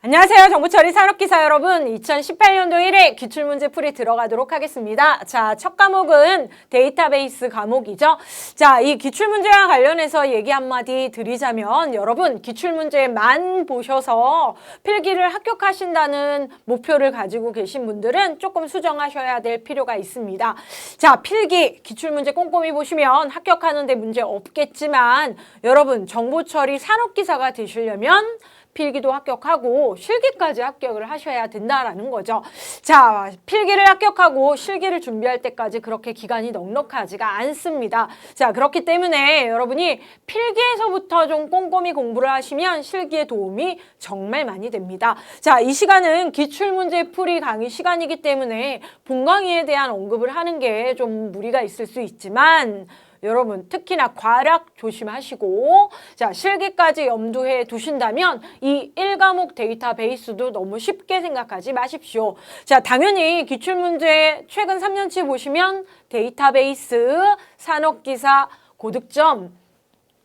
안녕하세요. 정보처리 산업기사 여러분. 2018년도 1회 기출문제 풀이 들어가도록 하겠습니다. 자, 첫 과목은 데이터베이스 과목이죠. 자, 이 기출문제와 관련해서 얘기 한마디 드리자면 여러분 기출문제만 보셔서 필기를 합격하신다는 목표를 가지고 계신 분들은 조금 수정하셔야 될 필요가 있습니다. 자, 필기 기출문제 꼼꼼히 보시면 합격하는데 문제 없겠지만 여러분 정보처리 산업기사가 되시려면 필기도 합격하고 실기까지 합격을 하셔야 된다라는 거죠. 자, 필기를 합격하고 실기를 준비할 때까지 그렇게 기간이 넉넉하지가 않습니다. 자, 그렇기 때문에 여러분이 필기에서부터 좀 꼼꼼히 공부를 하시면 실기에 도움이 정말 많이 됩니다. 자, 이 시간은 기출문제 풀이 강의 시간이기 때문에 본 강의에 대한 언급을 하는 게 좀 무리가 있을 수 있지만 여러분 특히나 과락 조심하시고 자 실기까지 염두에 두신다면 이 1과목 데이터베이스도 너무 쉽게 생각하지 마십시오. 자 당연히 기출문제 최근 3년치 보시면 데이터베이스, 산업기사, 고득점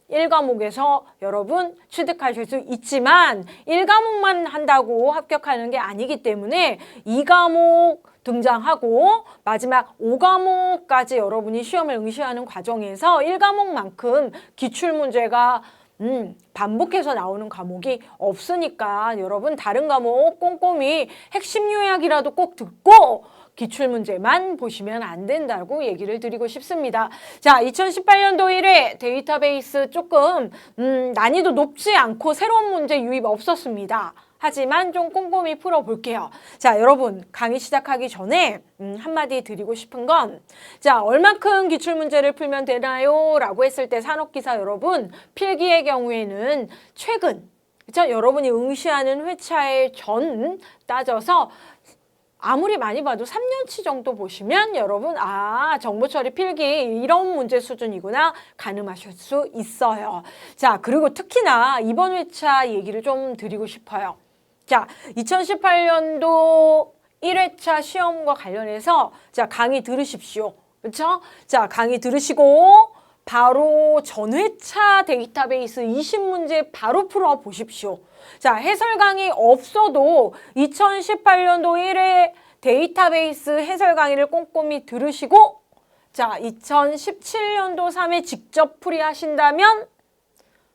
1과목에서 여러분 취득하실 수 있지만 1과목만 한다고 합격하는 게 아니기 때문에 2과목 등장하고 마지막 5과목까지 여러분이 시험을 응시하는 과정에서 1과목만큼 기출문제가 반복해서 나오는 과목이 없으니까 여러분 다른 과목 꼼꼼히 핵심 요약이라도 꼭 듣고 기출문제만 보시면 안 된다고 얘기를 드리고 싶습니다. 자, 2018년도 1회 데이터베이스 조금 난이도 높지 않고 새로운 문제 유입 없었습니다. 하지만 좀 꼼꼼히 풀어볼게요. 자, 여러분 강의 시작하기 전에 한마디 드리고 싶은 건 자, 얼만큼 기출문제를 풀면 되나요? 라고 했을 때 산업기사 여러분 필기의 경우에는 최근 그쵸? 여러분이 응시하는 회차의 전 따져서 아무리 많이 봐도 3년치 정도 보시면 여러분 정보처리 필기 이런 문제 수준이구나 가늠하실 수 있어요. 자 그리고 특히나 이번 회차 얘기를 좀 드리고 싶어요. 자 2018년도 1회차 시험과 관련해서 자 강의 들으십시오. 그렇죠? 자 강의 들으시고 바로 전회차 데이터베이스 20문제 바로 풀어 보십시오. 자, 해설 강의 없어도 2018년도 1회 데이터베이스 해설 강의를 꼼꼼히 들으시고 자, 2017년도 3회 직접 풀이하신다면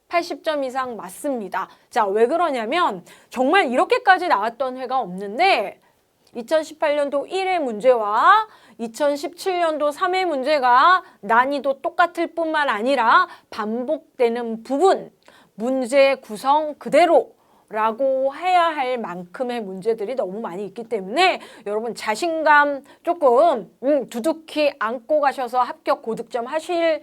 80점 이상 맞습니다. 자, 왜 그러냐면 정말 이렇게까지 나왔던 회가 없는데 2018년도 1회 문제와 2017년도 3회 문제가 난이도 똑같을 뿐만 아니라 반복되는 부분, 문제 구성 그대로 라고 해야 할 만큼의 문제들이 너무 많이 있기 때문에 여러분 자신감 조금 두둑히 안고 가셔서 합격 고득점 하실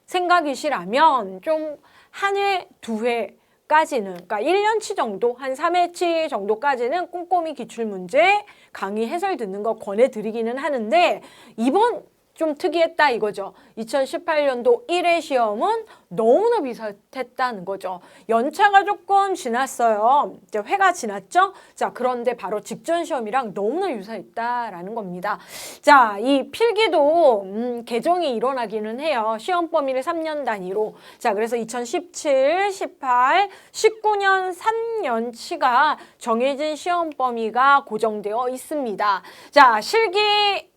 생각이시라면 좀 한 회, 두 회까지는 그러니까 1년치 정도, 한 3회치 정도까지는 꼼꼼히 기출문제 강의 해설 듣는 거 권해드리기는 하는데 이번 좀 특이했다 이거죠. 2018년도 1회 시험은 너무나 비슷했다는 거죠. 연차가 조금 지났어요. 이제 회가 지났죠? 자, 그런데 바로 직전 시험이랑 너무나 유사했다라는 겁니다. 자, 이 필기도 개정이 일어나기는 해요. 시험 범위를 3년 단위로. 자, 그래서 2017, 18, 19년 3년치가 정해진 시험 범위가 고정되어 있습니다. 자, 실기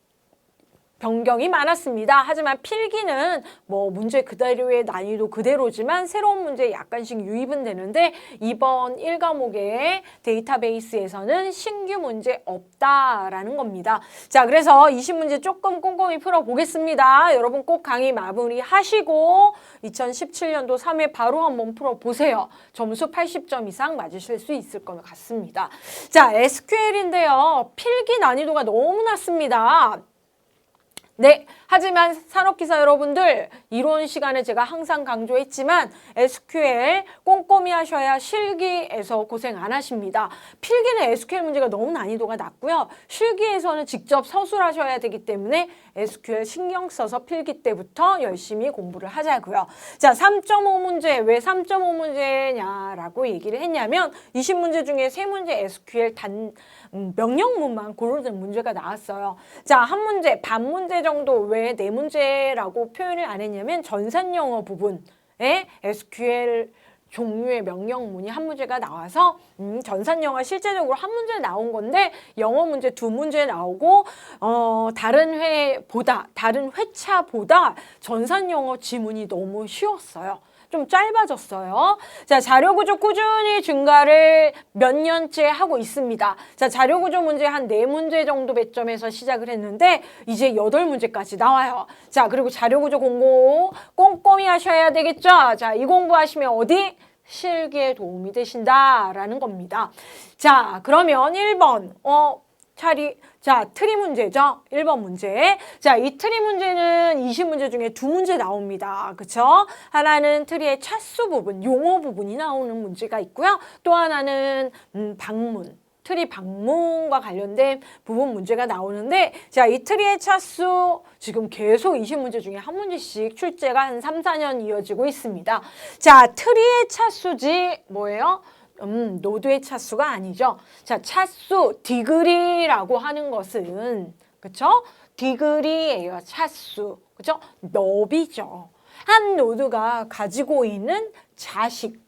변경이 많았습니다. 하지만 필기는 뭐 문제 그대로의 난이도 그대로지만 새로운 문제에 약간씩 유입은 되는데 이번 1과목의 데이터베이스에서는 신규 문제 없다라는 겁니다. 자, 그래서 20문제 조금 꼼꼼히 풀어보겠습니다. 여러분 꼭 강의 마무리하시고 2017년도 3회 바로 한번 풀어보세요. 점수 80점 이상 맞으실 수 있을 것 같습니다. 자, SQL인데요. 필기 난이도가 너무 낮습니다. 네, 하지만 산업기사 여러분들 이론 시간에 제가 항상 강조했지만 SQL 꼼꼼히 하셔야 실기에서 고생 안 하십니다. 필기는 SQL 문제가 너무 난이도가 낮고요. 실기에서는 직접 서술하셔야 되기 때문에 SQL 신경 써서 필기 때부터 열심히 공부를 하자고요. 자, 3.5문제 왜 3.5문제냐라고 얘기를 했냐면 20문제 중에 3문제 SQL 명령문만 고르는 문제가 나왔어요. 자, 한 문제, 반 문제 정도 왜 4문제라고 표현을 안 했냐면 전산영어 부분에 SQL 종류의 명령문이 한 문제가 나와서 전산영어 실제적으로 한 문제 나온 건데 영어 문제 두 문제 나오고 다른 회차보다 전산영어 지문이 너무 쉬웠어요. 좀 짧아졌어요. 자, 자료구조 꾸준히 증가를 몇 년째 하고 있습니다. 자, 자료구조 문제 한 4문제 정도 배점에서 시작을 했는데 이제 8문제까지 나와요. 자, 그리고 자료구조 공부 꼼꼼히 하셔야 되겠죠? 자, 이 공부하시면 어디? 실기에 도움이 되신다라는 겁니다. 자, 그러면 1번 트리 문제죠. 1번 문제. 자, 이 트리 문제는 20문제 중에 2문제 나옵니다. 그쵸? 하나는 트리의 차수 부분, 용어 부분이 나오는 문제가 있고요. 또 하나는 트리 방문과 관련된 부분 문제가 나오는데, 자, 이 트리의 차수 지금 계속 20문제 중에 한 문제씩 출제가 한 3, 4년 이어지고 있습니다. 자, 트리의 차수지 뭐예요? 노드의 차수가 아니죠. 자, 차수, 디그리라고 하는 것은, 그쵸? 디그리예요, 차수. 그쵸? 너비죠. 한 노드가 가지고 있는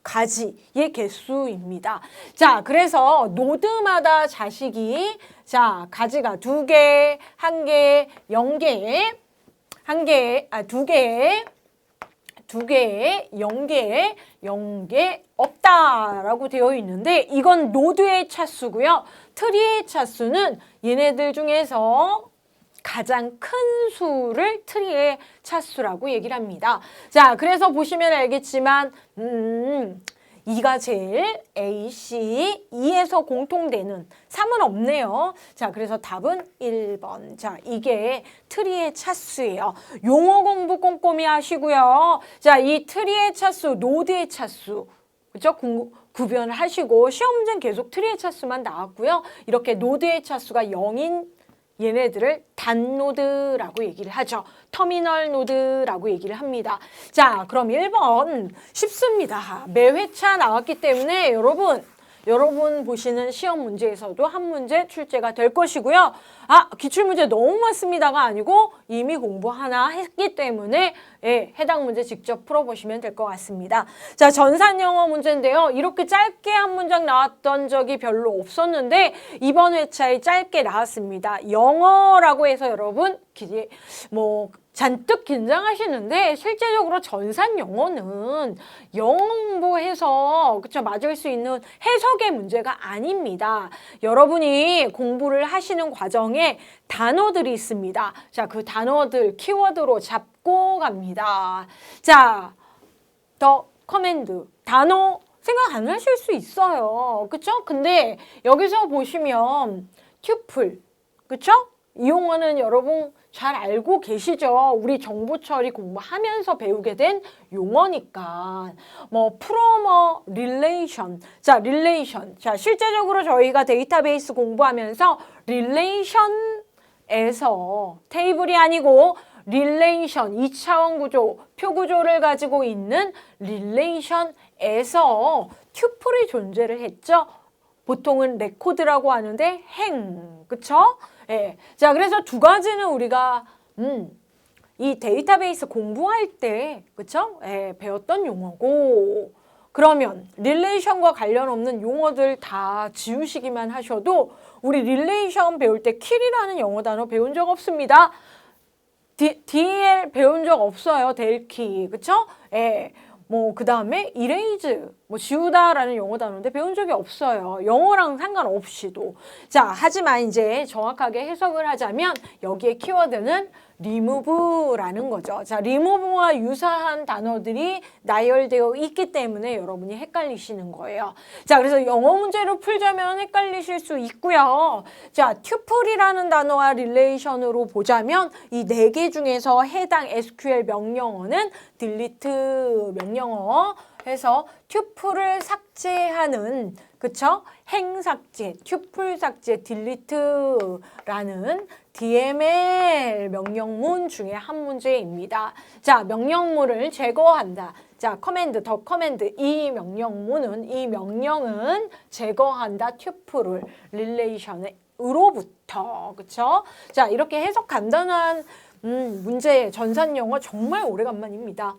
가지의 개수입니다. 자, 그래서 노드마다 자식이, 자, 가지가 2개, 1개, 0개, 2개, 0개 없다라고 되어 있는데 이건 노드의 차수고요. 트리의 차수는 얘네들 중에서 가장 큰 수를 트리의 차수라고 얘기를 합니다. 자, 그래서 보시면 알겠지만 2가 제일 A, C, 2에서 공통되는 3은 없네요. 자, 그래서 답은 1번. 자, 이게 트리의 차수예요. 용어 공부 꼼꼼히 하시고요. 자, 이 트리의 차수, 노드의 차수. 그죠? 구별을 하시고 시험 문제는 계속 트리의 차수만 나왔고요. 이렇게 노드의 차수가 0인 얘네들을 단노드라고 얘기를 하죠. 터미널 노드라고 얘기를 합니다. 자, 그럼 1번 쉽습니다. 매 회차 나왔기 때문에 여러분 보시는 시험 문제에서도 한 문제 출제가 될 것이고요. 기출문제 너무 많습니다가 아니고 이미 공부 하나 했기 때문에 해당 문제 직접 풀어보시면 될 것 같습니다. 자, 전산영어 문제인데요. 이렇게 짧게 한 문장 나왔던 적이 별로 없었는데 이번 회차에 짧게 나왔습니다. 영어라고 해서 여러분 잔뜩 긴장하시는데 실제적으로 전산 영어는 영어 공부해서 맞을 수 있는 해석의 문제가 아닙니다. 여러분이 공부를 하시는 과정에 단어들이 있습니다. 자, 그 단어들 키워드로 잡고 갑니다. 자, 더 커맨드 단어 생각 안 하실 수 있어요. 그쵸? 근데 여기서 보시면 튜플, 그쵸? 이 용어는 여러분 잘 알고 계시죠? 우리 정보 처리 공부하면서 배우게 된 용어니까. 프로머, 릴레이션. 자, 릴레이션. 자, 실제적으로 저희가 데이터베이스 공부하면서 릴레이션에서 테이블이 아니고 릴레이션, 2차원 구조, 표 구조를 가지고 있는 릴레이션에서 튜플이 존재를 했죠. 보통은 레코드라고 하는데 그쵸? 예. 자, 그래서 두 가지는 우리가 이 데이터베이스 공부할 때 그쵸? 배웠던 용어고 그러면 릴레이션과 관련 없는 용어들 다 지우시기만 하셔도 우리 릴레이션 배울 때 킬이라는 영어 단어 배운 적 없습니다. DL 배운 적 없어요. 델키. 그쵸? 그 다음에 이레이즈, 지우다라는 영어 단어인데 배운 적이 없어요. 영어랑 상관없이도. 자, 하지만 이제 정확하게 해석을 하자면 여기에 키워드는 remove라는 거죠. 자, remove와 유사한 단어들이 나열되어 있기 때문에 여러분이 헷갈리시는 거예요. 자, 그래서 영어 문제로 풀자면 헷갈리실 수 있고요. 자, 튜플이라는 단어와 릴레이션으로 보자면 이 4개 중에서 해당 SQL 명령어는 delete 명령어 해서 튜플을 삭제하는 그쵸? 행삭제, 튜플 삭제, delete라는 DML 명령문 중에 한 문제입니다. 자, 명령문을 제거한다. 자, 더 커맨드. 이 명령은 제거한다. 튜플을 릴레이션으로부터. 그쵸? 자, 이렇게 해석 간단한 문제 전산 영어 정말 오래간만입니다.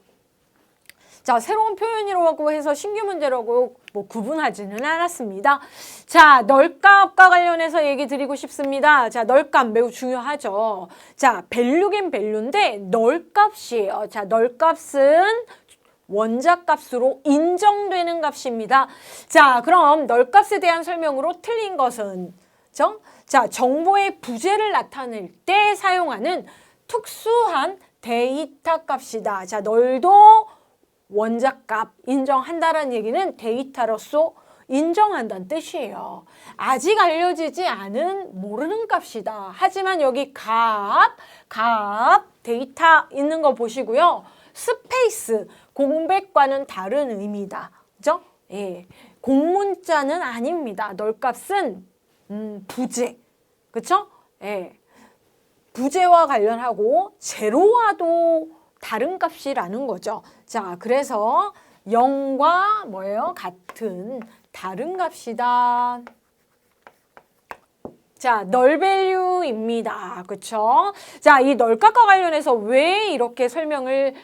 자, 새로운 표현이라고 해서 신규 문제라고 뭐 구분하지는 않았습니다. 자, 널값과 관련해서 얘기 드리고 싶습니다. 자, 널값 매우 중요하죠. 자, 밸류긴 밸류인데 널값이에요. 자, 널값은 원자값으로 인정되는 값입니다. 자, 그럼 널값에 대한 설명으로 틀린 것은 자, 정보의 부재를 나타낼 때 사용하는 특수한 데이터 값이다. 자, 널도 원자값 인정한다는 얘기는 데이터로서 인정한다는 뜻이에요. 아직 알려지지 않은 모르는 값이다. 하지만 여기 값, 데이터 있는 거 보시고요. 스페이스, 공백과는 다른 의미다. 그죠? 예. 공문자는 아닙니다. 널값은 부재. 그쵸? 예. 부재와 관련하고 제로와도 다른 값이라는 거죠. 자, 그래서 0과 뭐예요? 같은 다른 값이다. 자, 널밸류입니다. 그쵸? 자, 이 널값과 관련해서 왜 이렇게 설명을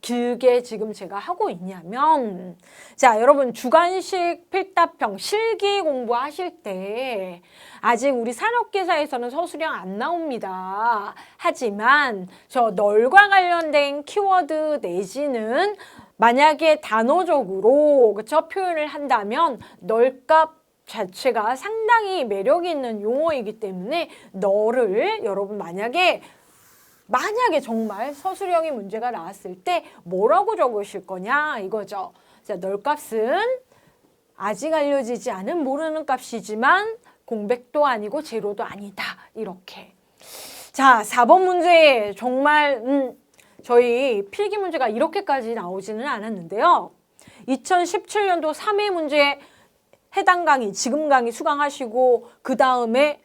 길게 지금 제가 하고 있냐면, 자, 여러분 주관식 필답형 실기 공부하실 때 아직 우리 산업계사에서는 서술형 안 나옵니다. 하지만 저 널과 관련된 키워드 내지는 만약에 단어적으로 그쵸? 표현을 한다면 널값 자체가 상당히 매력이 있는 용어이기 때문에 너를 여러분 만약에 정말 서술형의 문제가 나왔을 때 뭐라고 적으실 거냐 이거죠. 자, 널값은 아직 알려지지 않은 모르는 값이지만 공백도 아니고 제로도 아니다. 이렇게. 자, 4번 문제 정말 저희 필기 문제가 이렇게까지 나오지는 않았는데요. 2017년도 3회 문제 해당 강의, 지금 강의 수강하시고 그 다음에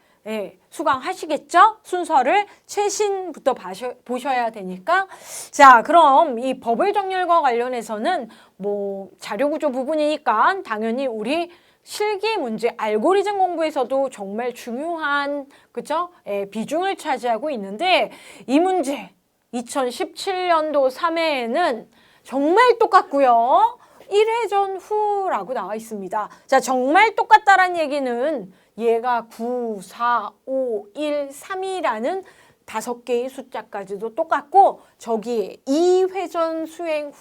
수강하시겠죠? 순서를 최신부터 보셔야 되니까. 자, 그럼 이 버블 정렬과 관련해서는 뭐 자료구조 부분이니까 당연히 우리 실기 문제, 알고리즘 공부에서도 정말 중요한 그죠? 비중을 차지하고 있는데 이 문제 2017년도 3회에는 정말 똑같고요. 1회전 후라고 나와 있습니다. 자, 정말 똑같다란 얘기는 얘가 9, 4, 5, 1, 3이라는 5개의 숫자까지도 똑같고 저기에 2회전 수행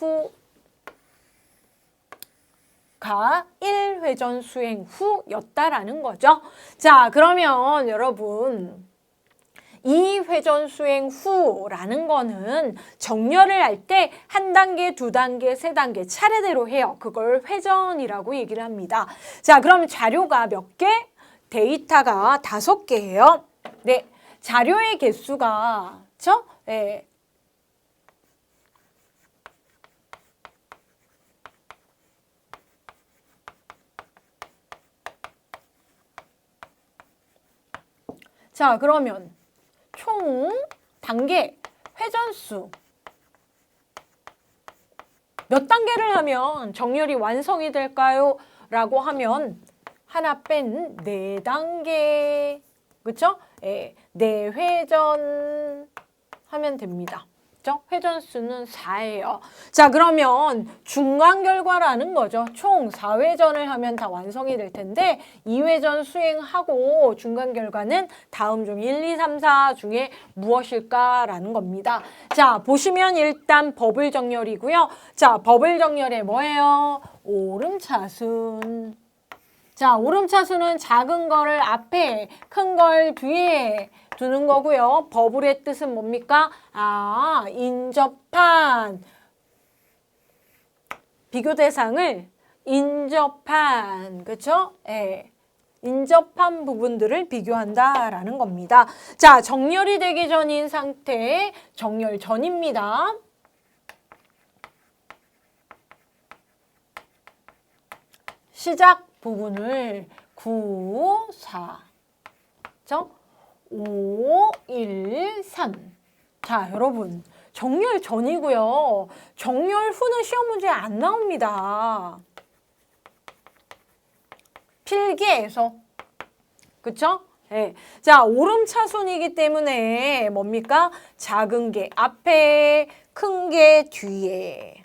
후가 1회전 수행 후였다라는 거죠. 자, 그러면 여러분 2회전 수행 후라는 거는 정렬을 할 때 한 단계, 두 단계, 세 단계 차례대로 해요. 그걸 회전이라고 얘기를 합니다. 자, 그럼 자료가 몇 개? 데이터가 5개예요. 네, 자료의 개수가 그렇죠? 네. 자, 그러면 총 단계, 회전수 몇 단계를 하면 정렬이 완성이 될까요? 라고 하면 하나 뺀 4단계, 그쵸? 4회전 하면 됩니다. 그죠? 회전수는 4예요. 자, 그러면 중간 결과라는 거죠. 총 4회전을 하면 다 완성이 될 텐데 2회전 수행하고 중간 결과는 다음 중 1, 2, 3, 4 중에 무엇일까라는 겁니다. 자, 보시면 일단 버블 정렬이고요. 자, 버블 정렬에 뭐예요? 오름차순. 자, 오름차순은 작은 거를 앞에, 큰 걸 뒤에 두는 거고요. 버블의 뜻은 뭡니까? 아, 인접한. 비교 대상을 인접한, 그쵸? 예. 인접한 부분들을 비교한다라는 겁니다. 자, 정렬이 되기 전인 상태, 정렬 전입니다. 시작 부분을 9, 4, 5, 1, 3. 자, 여러분. 정렬 전이고요. 정렬 후는 시험 문제에 안 나옵니다. 필기에서. 그쵸? 네. 자, 오름차순이기 때문에 뭡니까? 작은 게 앞에, 큰 게 뒤에.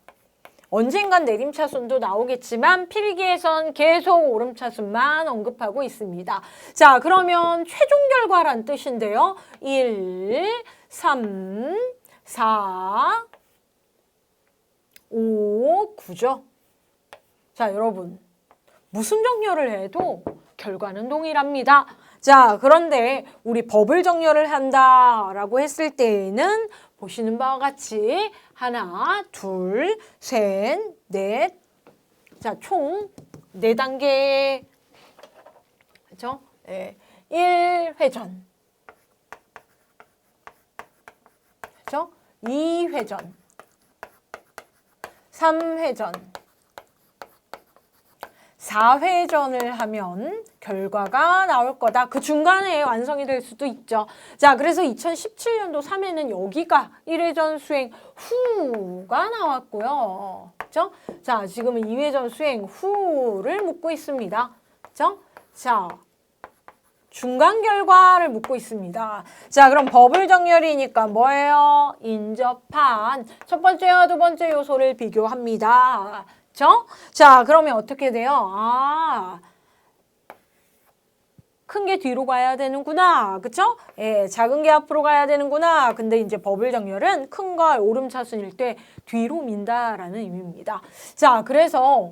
언젠간 내림차순도 나오겠지만 필기에선 계속 오름차순만 언급하고 있습니다. 자, 그러면 최종 결과란 뜻인데요. 1, 3, 4, 5, 9죠. 자, 여러분. 무슨 정렬을 해도 결과는 동일합니다. 자, 그런데 우리 법을 정렬을 한다라고 했을 때에는 보시는 바와 같이 하나, 둘, 셋, 넷. 자, 총 4단계. 그렇죠? 네. 1회전. 그렇죠? 2회전. 3회전. 4회전을 하면 결과가 나올 거다. 그 중간에 완성이 될 수도 있죠. 자, 그래서 2017년도 3회는 여기가 1회전 수행 후가 나왔고요. 그죠? 자, 지금은 2회전 수행 후를 묻고 있습니다. 그죠? 자, 중간 결과를 묻고 있습니다. 자, 그럼 버블 정렬이니까 뭐예요? 인접한 첫 번째와 두 번째 요소를 비교합니다. 그쵸? 자, 그러면 어떻게 돼요? 큰 게 뒤로 가야 되는구나. 그쵸? 예, 작은 게 앞으로 가야 되는구나. 근데 이제 버블 정렬은 큰 거 오름차순일 때 뒤로 민다라는 의미입니다. 자, 그래서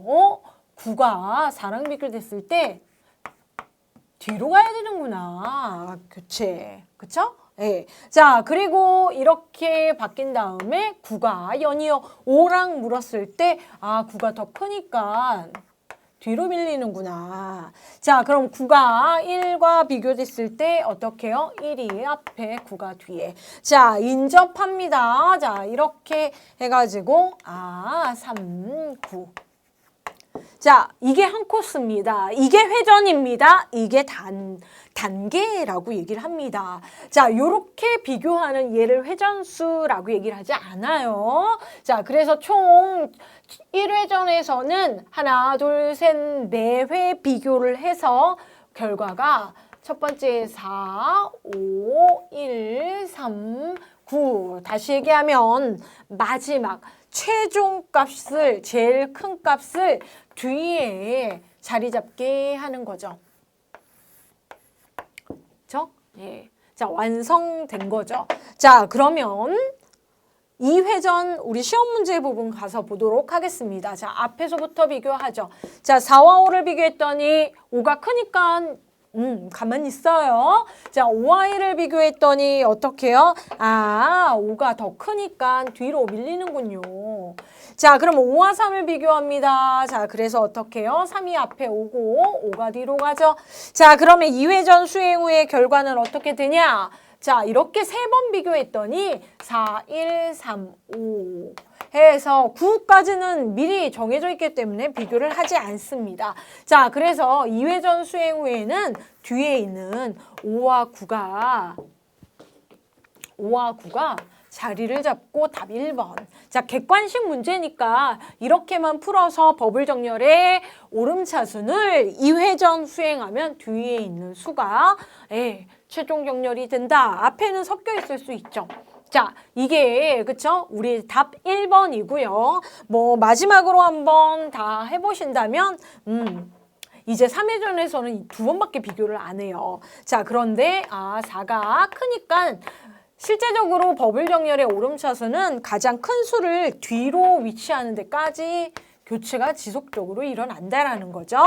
9가 4랑 비교됐을 때 뒤로 가야 되는구나. 교체. 그쵸? 예. 자, 그리고 이렇게 바뀐 다음에 9가 연이어 5랑 물었을 때 9가 더 크니까 뒤로 밀리는구나. 자, 그럼 9가 1과 비교됐을 때 어떻게 해요? 1이 앞에 9가 뒤에. 자, 인접합니다. 자, 이렇게 해가지고 3, 9. 자, 이게 한 코스입니다. 이게 회전입니다. 이게 단계라고 얘기를 합니다. 자, 요렇게 비교하는 얘를 회전수라고 얘기를 하지 않아요. 자, 그래서 총 1회전에서는 하나, 둘, 셋, 4회 비교를 해서 결과가 첫 번째 4, 5, 1, 3, 9. 다시 얘기하면 마지막 최종 값을, 제일 큰 값을 뒤에 자리 잡게 하는 거죠. 그렇죠? 예. 자, 완성된 거죠. 자, 그러면 2회전 우리 시험 문제 부분 가서 보도록 하겠습니다. 자, 앞에서부터 비교하죠. 자, 4와 5를 비교했더니 5가 크니까 가만히 있어요. 자, 5와 1을 비교했더니 어떻게 해요? 5가 더 크니까 뒤로 밀리는군요. 자, 그럼 5와 3을 비교합니다. 자, 그래서 어떻게 해요? 3이 앞에 오고 5가 뒤로 가죠. 자, 그러면 2회전 수행 후의 결과는 어떻게 되냐? 자, 이렇게 3번 비교했더니 4, 1, 3, 5 해서 9까지는 미리 정해져 있기 때문에 비교를 하지 않습니다. 자, 그래서 2회전 수행 후에는 뒤에 있는 5와 9가 자리를 잡고 답 1번. 자, 객관식 문제니까 이렇게만 풀어서 버블 정렬의 오름차순을 2회전 수행하면 뒤에 있는 수가 최종 정렬이 된다. 앞에는 섞여 있을 수 있죠. 자, 이게 그쵸? 우리 답 1번이고요. 뭐 마지막으로 한번 다 해보신다면 이제 3회전에서는 2번밖에 비교를 안 해요. 자, 그런데 4가 크니까 실제적으로 버블 정렬의 오름차순은 가장 큰 수를 뒤로 위치하는 데까지 교체가 지속적으로 일어난다라는 거죠.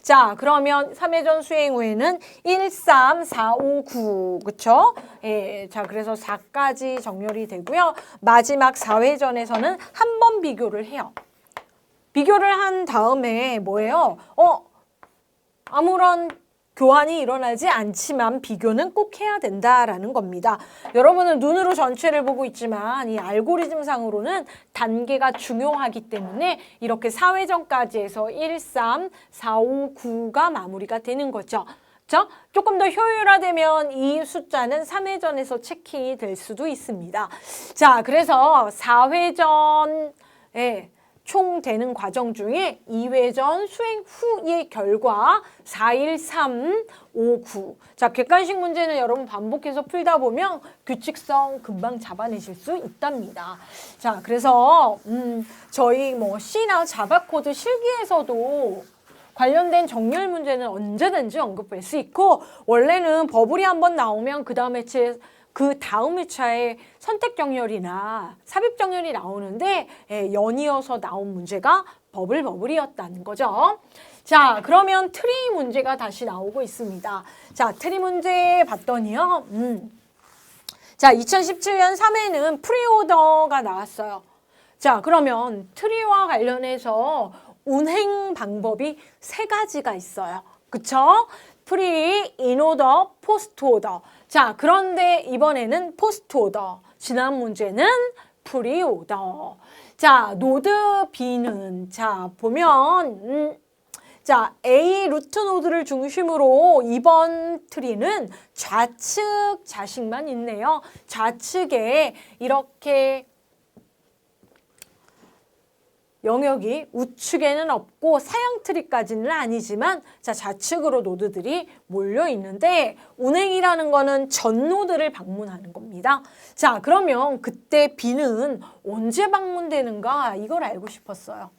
자, 그러면 3회전 수행 후에는 1, 3, 4, 5, 9, 그쵸? 예, 자, 그래서 4까지 정렬이 되고요. 마지막 4회전에서는 한 번 비교를 해요. 비교를 한 다음에 뭐예요? 아무런 교환이 일어나지 않지만 비교는 꼭 해야 된다라는 겁니다. 여러분은 눈으로 전체를 보고 있지만 이 알고리즘상으로는 단계가 중요하기 때문에 이렇게 4회전까지 해서 1, 3, 4, 5, 9가 마무리가 되는 거죠. 그렇죠? 조금 더 효율화되면 이 숫자는 3회전에서 체킹이 될 수도 있습니다. 자, 그래서 4회전에 총 되는 과정 중에 2회 전 수행 후의 결과 41359. 자, 객관식 문제는 여러분 반복해서 풀다 보면 규칙성 금방 잡아내실 수 있답니다. 자, 그래서 저희 뭐 C나 자바 코드 실기에서도 관련된 정렬 문제는 언제든지 언급할 수 있고, 원래는 버블이 한번 나오면 그 다음 회차에 선택 정렬이나 삽입 정렬이 나오는데 연이어서 나온 문제가 버블이었다는 거죠. 자, 그러면 트리 문제가 다시 나오고 있습니다. 자, 트리 문제 봤더니요. 자, 2017년 3회는 프리오더가 나왔어요. 자, 그러면 트리와 관련해서 운행 방법이 3가지가 있어요. 그쵸? 프리, 인오더, 포스트 오더. 자, 그런데 이번에는 포스트 오더. 지난 문제는 프리 오더. 자, 노드 B는 자, 보면 자, A 루트 노드를 중심으로 이번 트리는 좌측 자식만 있네요. 좌측에 이렇게 영역이 우측에는 없고 사양 트리까지는 아니지만 자, 좌측으로 노드들이 몰려 있는데 운행이라는 거는 전 노드를 방문하는 겁니다. 자, 그러면 그때 B는 언제 방문되는가 이걸 알고 싶었어요.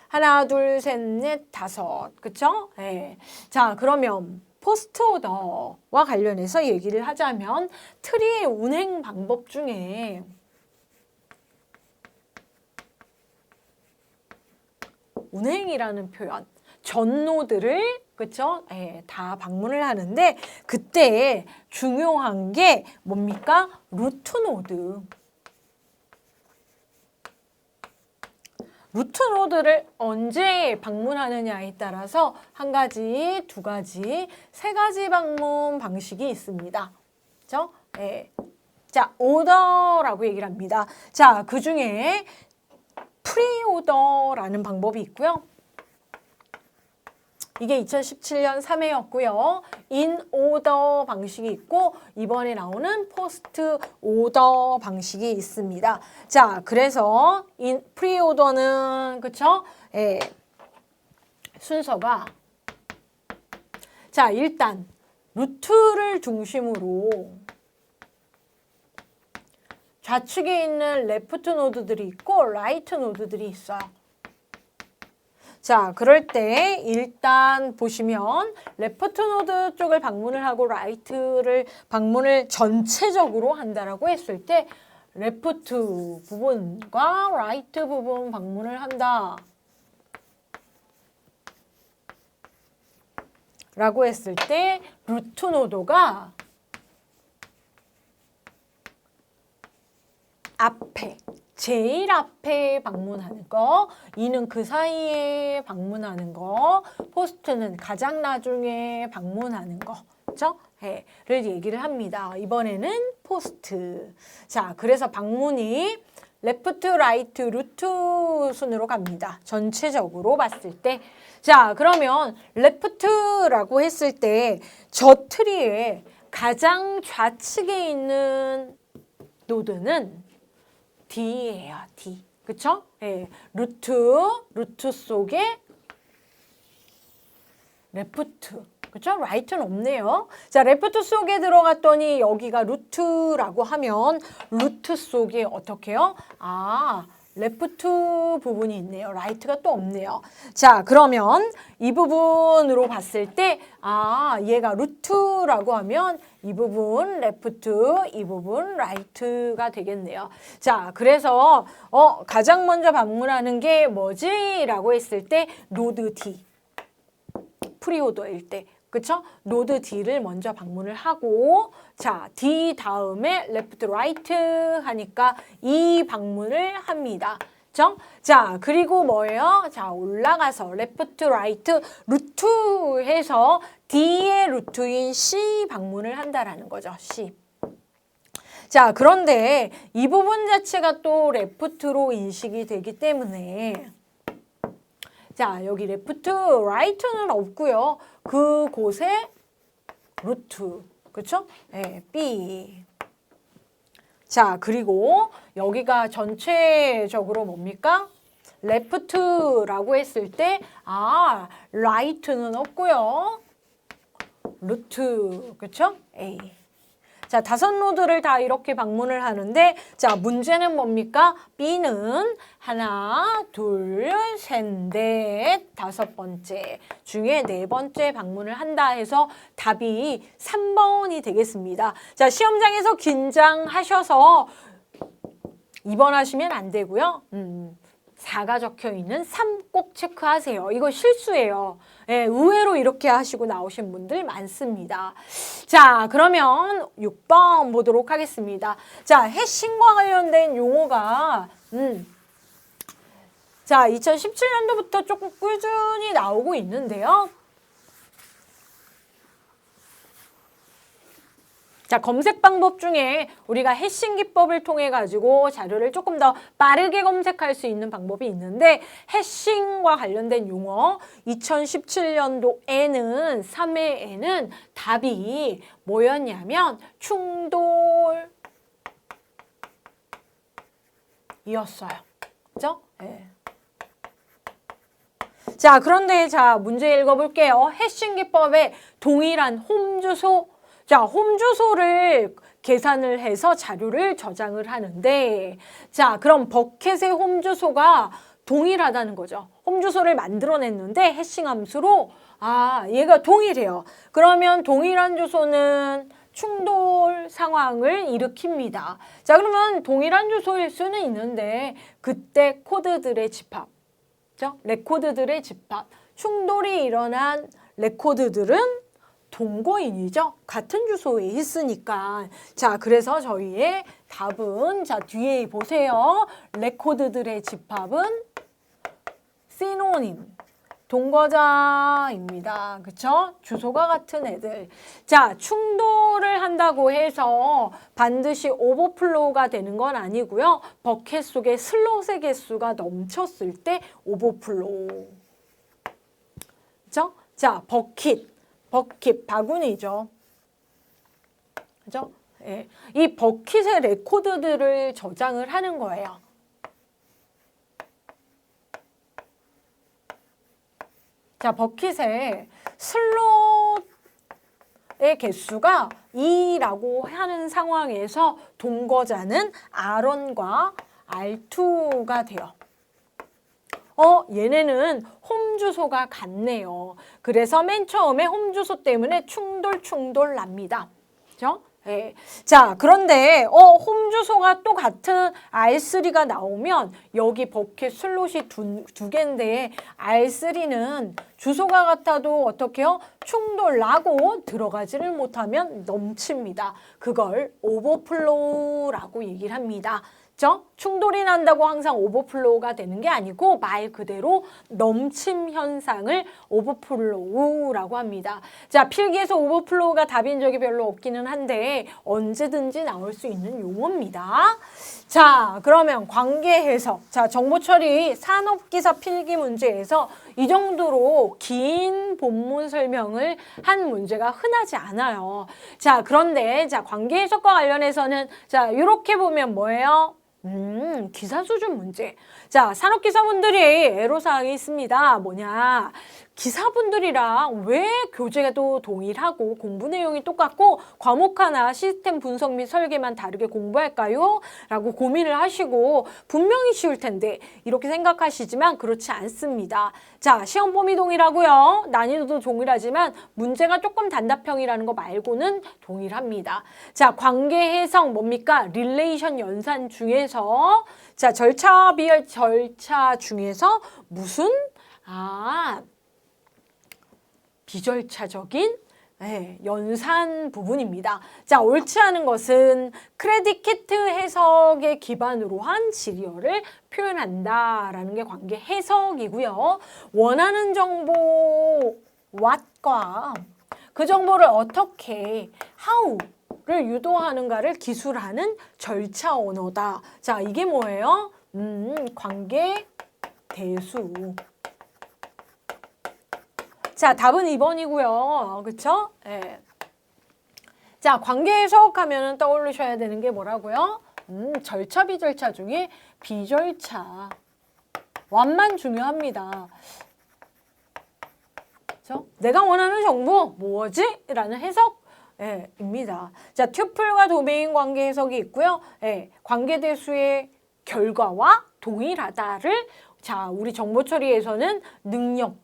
하나, 둘, 셋, 넷, 다섯. 그쵸? 네. 자, 그러면 포스트 오더와 관련해서 얘기를 하자면 트리의 운행 방법 중에 운행이라는 표현, 전 노드를 그쵸? 예, 다 방문을 하는데 그때 중요한 게 뭡니까? 루트 노드. 루트 노드를 언제 방문하느냐에 따라서 한 가지, 두 가지, 3가지 방문 방식이 있습니다. 그죠? 예. 자, 오더라고 얘기를 합니다. 자, 그 중에 프리오더라는 방법이 있고요. 이게 2017년 3회였고요. 인오더 방식이 있고 이번에 나오는 포스트 오더 방식이 있습니다. 자, 그래서 프리오더는 그쵸? 예, 순서가 자, 일단 루트를 중심으로 좌측에 있는 레프트 노드들이 있고 라이트 노드들이 있어요. 자, 그럴 때 일단 보시면 레프트 노드 쪽을 방문을 하고 라이트를 방문을 전체적으로 한다라고 했을 때 레프트 부분과 라이트 부분 방문을 한다 라고 했을 때 루트 노드가 앞에 제일 앞에 방문하는 거, 이는 그 사이에 방문하는 거, 포스트는 가장 나중에 방문하는 거, 그렇죠? 를 얘기를 합니다. 이번에는 포스트. 자, 그래서 방문이 레프트, 라이트, 루트 순으로 갑니다. 전체적으로 봤을 때. 자, 그러면 레프트라고 했을 때 저 트리의 가장 좌측에 있는 노드는 D예요, D. 그쵸? 예. 루트 속에 레프트. 그쵸? 라이트는 없네요. 자, 레프트 속에 들어갔더니 여기가 루트라고 하면 루트 속에 어떻게 해요? 아, 레프트 부분이 있네요. 라이트가 또 없네요. 자, 그러면 이 부분으로 봤을 때 아, 얘가 루트라고 하면 이 부분 레프트, 이 부분 라이트가 되겠네요. 자, 그래서 가장 먼저 방문하는 게 뭐지? 라고 했을 때 노드 D. 프리오더일 때. 그쵸? 노드 D를 먼저 방문을 하고 자, D 다음에 레프트 라이트 하니까 이 방문을 합니다. 그쵸? 자, 그리고 뭐예요? 자, 올라가서 레프트 라이트 루트 해서 D의 루트인 C 방문을 한다라는 거죠. C. 자, 그런데 이 부분 자체가 또 레프트로 인식이 되기 때문에 자, 여기 레프트, 라이트는 없고요. 그곳에 루트, 그렇죠? 네, B. 자, 그리고 여기가 전체적으로 뭡니까? left라고 했을 때 right는 없고요. root, 그쵸? A. 자, 5노드를 다 이렇게 방문을 하는데, 자, 문제는 뭡니까? B는 하나, 둘, 셋, 넷, 5번째 중에 4번째 방문을 한다 해서 답이 3번이 되겠습니다. 자, 시험장에서 긴장하셔서 2번 하시면 안 되고요. 4가 적혀 있는 3 꼭 체크하세요. 이거 실수예요. 예, 의외로 이렇게 하시고 나오신 분들 많습니다. 자, 그러면 6번 보도록 하겠습니다. 자, 해싱과 관련된 용어가 자, 2017년도부터 조금 꾸준히 나오고 있는데요. 자, 검색 방법 중에 우리가 해싱 기법을 통해 가지고 자료를 조금 더 빠르게 검색할 수 있는 방법이 있는데, 해싱과 관련된 용어 2017년도에는 3회에는 답이 뭐였냐면 충돌이었어요. 그죠? 네. 자, 그런데 자, 문제 읽어볼게요. 해싱 기법의 동일한 홈 주소. 자, 홈 주소를 계산을 해서 자료를 저장을 하는데, 자, 그럼 버켓의 홈 주소가 동일하다는 거죠. 홈 주소를 만들어냈는데 해싱 함수로 얘가 동일해요. 그러면 동일한 주소는 충돌 상황을 일으킵니다. 자, 그러면 동일한 주소일 수는 있는데 그때 코드들의 집합, 그죠? 레코드들의 집합, 충돌이 일어난 레코드들은 동거인이죠. 같은 주소에 있으니까. 자, 그래서 저희의 답은, 자, 뒤에 보세요. 레코드들의 집합은 시노님, 동거자입니다. 그쵸? 주소가 같은 애들. 자, 충돌을 한다고 해서 반드시 오버플로우가 되는 건 아니고요. 버켓 속에 슬롯의 개수가 넘쳤을 때 오버플로우. 그죠? 자, 버킷, 바구니죠. 그죠? 예. 이 버킷의 레코드들을 저장을 하는 거예요. 자, 버킷의 슬롯의 개수가 2라고 하는 상황에서 동거자는 R1과 R2가 돼요. 얘네는 홈 주소가 같네요. 그래서 맨 처음에 홈 주소 때문에 충돌 납니다. 그죠? 네. 자, 그런데 홈 주소가 또 같은 R3가 나오면 여기 버킷 슬롯이 두 개인데 R3는 주소가 같아도 어떻게 해요? 충돌 나고 들어가지를 못하면 넘칩니다. 그걸 오버플로우라고 얘기를 합니다. 그죠? 충돌이 난다고 항상 오버플로우가 되는 게 아니고 말 그대로 넘침 현상을 오버플로우라고 합니다. 자, 필기에서 오버플로우가 답인 적이 별로 없기는 한데 언제든지 나올 수 있는 용어입니다. 자, 그러면 관계 해석. 자, 정보처리 산업기사 필기 문제에서 이 정도로 긴 본문 설명을 한 문제가 흔하지 않아요. 자, 그런데 자, 관계 해석과 관련해서는 자, 이렇게 보면 뭐예요? 기사 수준 문제. 자, 산업기사분들이 애로사항이 있습니다. 뭐냐? 기사분들이랑 왜 교재도 동일하고 공부 내용이 똑같고 과목 하나 시스템 분석 및 설계만 다르게 공부할까요? 라고 고민을 하시고 분명히 쉬울 텐데 이렇게 생각하시지만 그렇지 않습니다. 자, 시험 범위 동일하고요. 난이도도 동일하지만 문제가 조금 단답형이라는 거 말고는 동일합니다. 자, 관계 해석 뭡니까? 릴레이션 연산 중에서 자, 절차 비절 절차 중에서 무슨 비절차적인 연산 부분입니다. 자, 옳지 않은 것은 크레디키트 해석의 기반으로 한 지리어를 표현한다라는 게 관계 해석이고요. 원하는 정보 what과 그 정보를 어떻게 how를 유도하는가를 기술하는 절차 언어다. 자, 이게 뭐예요? 관계 대수. 자, 답은 2번이고요. 그쵸? 네. 자, 관계 해석하면 떠올리셔야 되는 게 뭐라고요? 절차, 비절차 중에 비절차. what만 중요합니다. 그렇죠? 내가 원하는 정보 뭐지? 라는 해석 입니다. 자, 튜플과 도메인 관계 해석이 있고요. 관계대수의 결과와 동일하다를 자, 우리 정보 처리에서는 능력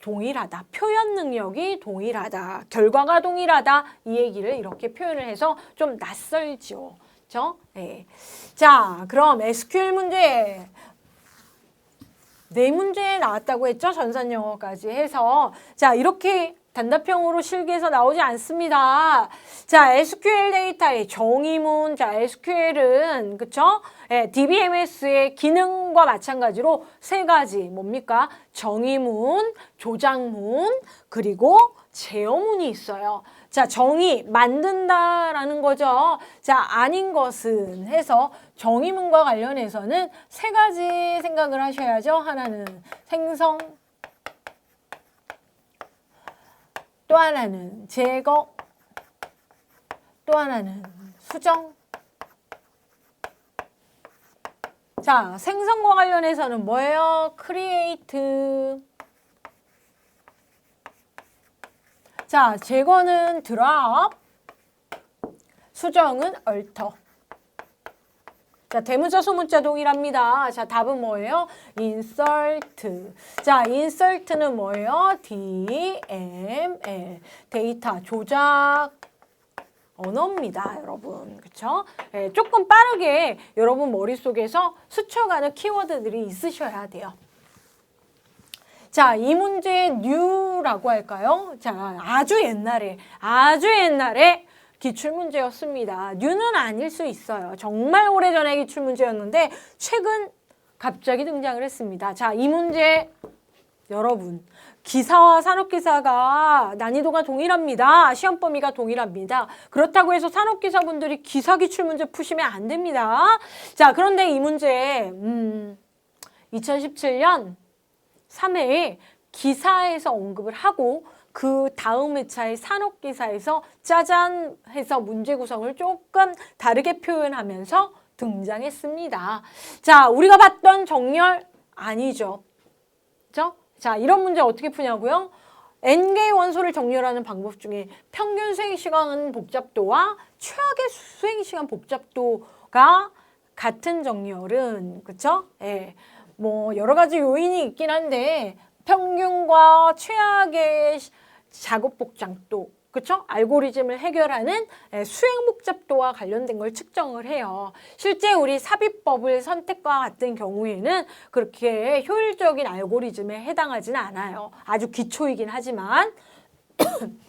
동일하다, 표현 능력이 동일하다, 결과가 동일하다 이 얘기를 이렇게 표현을 해서 좀 낯설죠. 그렇죠? 자, 그럼 SQL 문제 4문제 나왔다고 했죠? 전산영어까지 해서 자, 이렇게 단답형으로 실기에서 나오지 않습니다. 자, SQL 데이터의 정의문. 자, SQL은 그쵸? DBMS의 기능과 마찬가지로 3가지 뭡니까? 정의문, 조작문, 그리고 제어문이 있어요. 자, 정의, 만든다라는 거죠. 자, 아닌 것은 해서 정의문과 관련해서는 3가지 생각을 하셔야죠. 하나는 생성, 또 하나는 제거, 또 하나는 수정. 자, 생성과 관련해서는 뭐예요? create. 자, 제거는 drop, 수정은 alter. 자, 대문자, 소문자 동일합니다. 자, 답은 뭐예요? insert. 자, insert는 뭐예요? DML. 데이터 조작 언어입니다, 여러분. 그쵸? 조금 빠르게 여러분 머릿속에서 스쳐가는 키워드들이 있으셔야 돼요. 자, 이 문제 new라고 할까요? 자, 아주 옛날에 기출문제였습니다. new는 아닐 수 있어요. 정말 오래전에 기출문제였는데 최근 갑자기 등장을 했습니다. 자, 이 문제 여러분 기사와 산업기사가 난이도가 동일합니다. 시험 범위가 동일합니다. 그렇다고 해서 산업기사분들이 기사 기출문제 푸시면 안 됩니다. 자, 그런데 이 문제 2017년 3회에 기사에서 언급을 하고 그 다음 회차의 산업기사에서 짜잔 해서 문제 구성을 조금 다르게 표현하면서 등장했습니다. 자, 우리가 봤던 정렬 아니죠. 그렇죠? 자, 이런 문제 어떻게 푸냐고요? n개의 원소를 정렬하는 방법 중에 평균 수행시간 복잡도와 최악의 수행시간 복잡도가 같은 정렬은 그렇죠? 뭐 여러 가지 요인이 있긴 한데 평균과 최악의 작업 복잡도, 그렇죠? 알고리즘을 해결하는 수행 복잡도와 관련된 걸 측정을 해요. 실제 우리 삽입법을 선택과 같은 경우에는 그렇게 효율적인 알고리즘에 해당하지는 않아요. 아주 기초이긴 하지만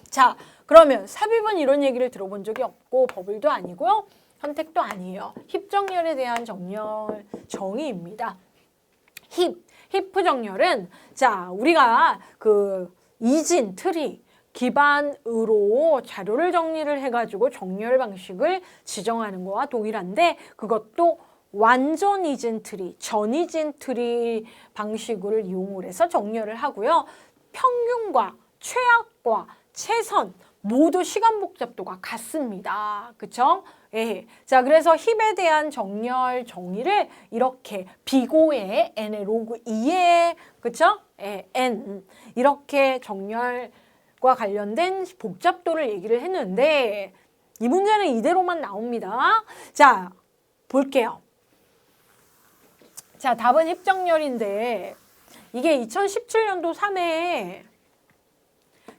자, 그러면 삽입은 이런 얘기를 들어본 적이 없고 버블도 아니고요. 선택도 아니에요. 힙정렬에 대한 정렬 정의입니다. 히프 정렬은 자, 우리가 그 이진 트리 기반으로 자료를 정리를 해가지고 정렬 방식을 지정하는 거와 동일한데 그것도 완전 이진 트리, 전이진 트리 방식을 이용을 해서 정렬을 하고요. 평균과 최악과 최선 모두 시간 복잡도가 같습니다. 그쵸? 자, 그래서 힙에 대한 정렬 정의를 이렇게 비고의 n의 로그 2의 그쵸? n 이렇게 정렬과 관련된 복잡도를 얘기를 했는데 이 문제는 이대로만 나옵니다. 자, 볼게요. 자, 답은 힙정렬인데 이게 2017년도 3회에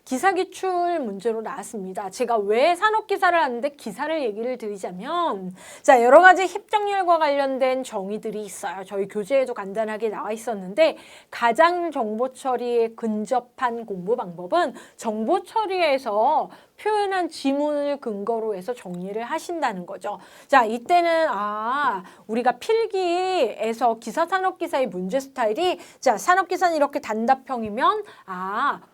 기사기출 문제로 나왔습니다. 제가 왜 산업기사를 하는데 기사를 얘기를 드리자면 자, 여러 가지 힙정렬과 관련된 정의들이 있어요. 저희 교재에도 간단하게 나와 있었는데 가장 정보처리에 근접한 공부 방법은 정보처리에서 표현한 지문을 근거로 해서 정리를 하신다는 거죠. 자, 이때는 우리가 필기에서 기사 산업기사의 문제 스타일이 자, 산업기사는 이렇게 단답형이면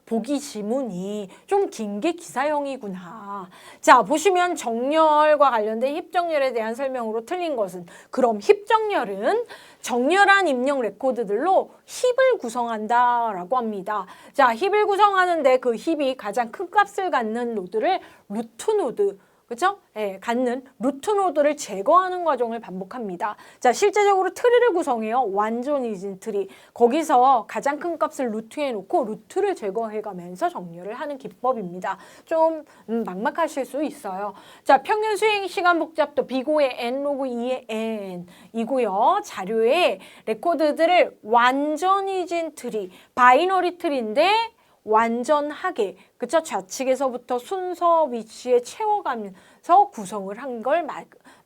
보기 지문이 좀 긴 게 기사형이구나. 자, 보시면 정렬과 관련된 힙정렬에 대한 설명으로 틀린 것은 그럼 힙정렬은 정렬한 입력 레코드들로 힙을 구성한다라고 합니다. 자, 힙을 구성하는데 그 힙이 가장 큰 값을 갖는 노드를 루트 노드, 그렇죠? 예, 갖는 루트 노드를 제거하는 과정을 반복합니다. 자, 실제적으로 트리를 구성해요. 완전이진 트리. 거기서 가장 큰 값을 루트에 놓고 루트를 제거해가면서 정렬을 하는 기법입니다. 좀 막막하실 수 있어요. 자, 평균 수행 시간 복잡도 비고의 n 로그 2의 n 이고요. 자료에 레코드들을 완전이진 트리, 바이너리 트리인데 완전하게 그쵸? 좌측에서부터 순서 위치에 채워가면서 구성을 한 걸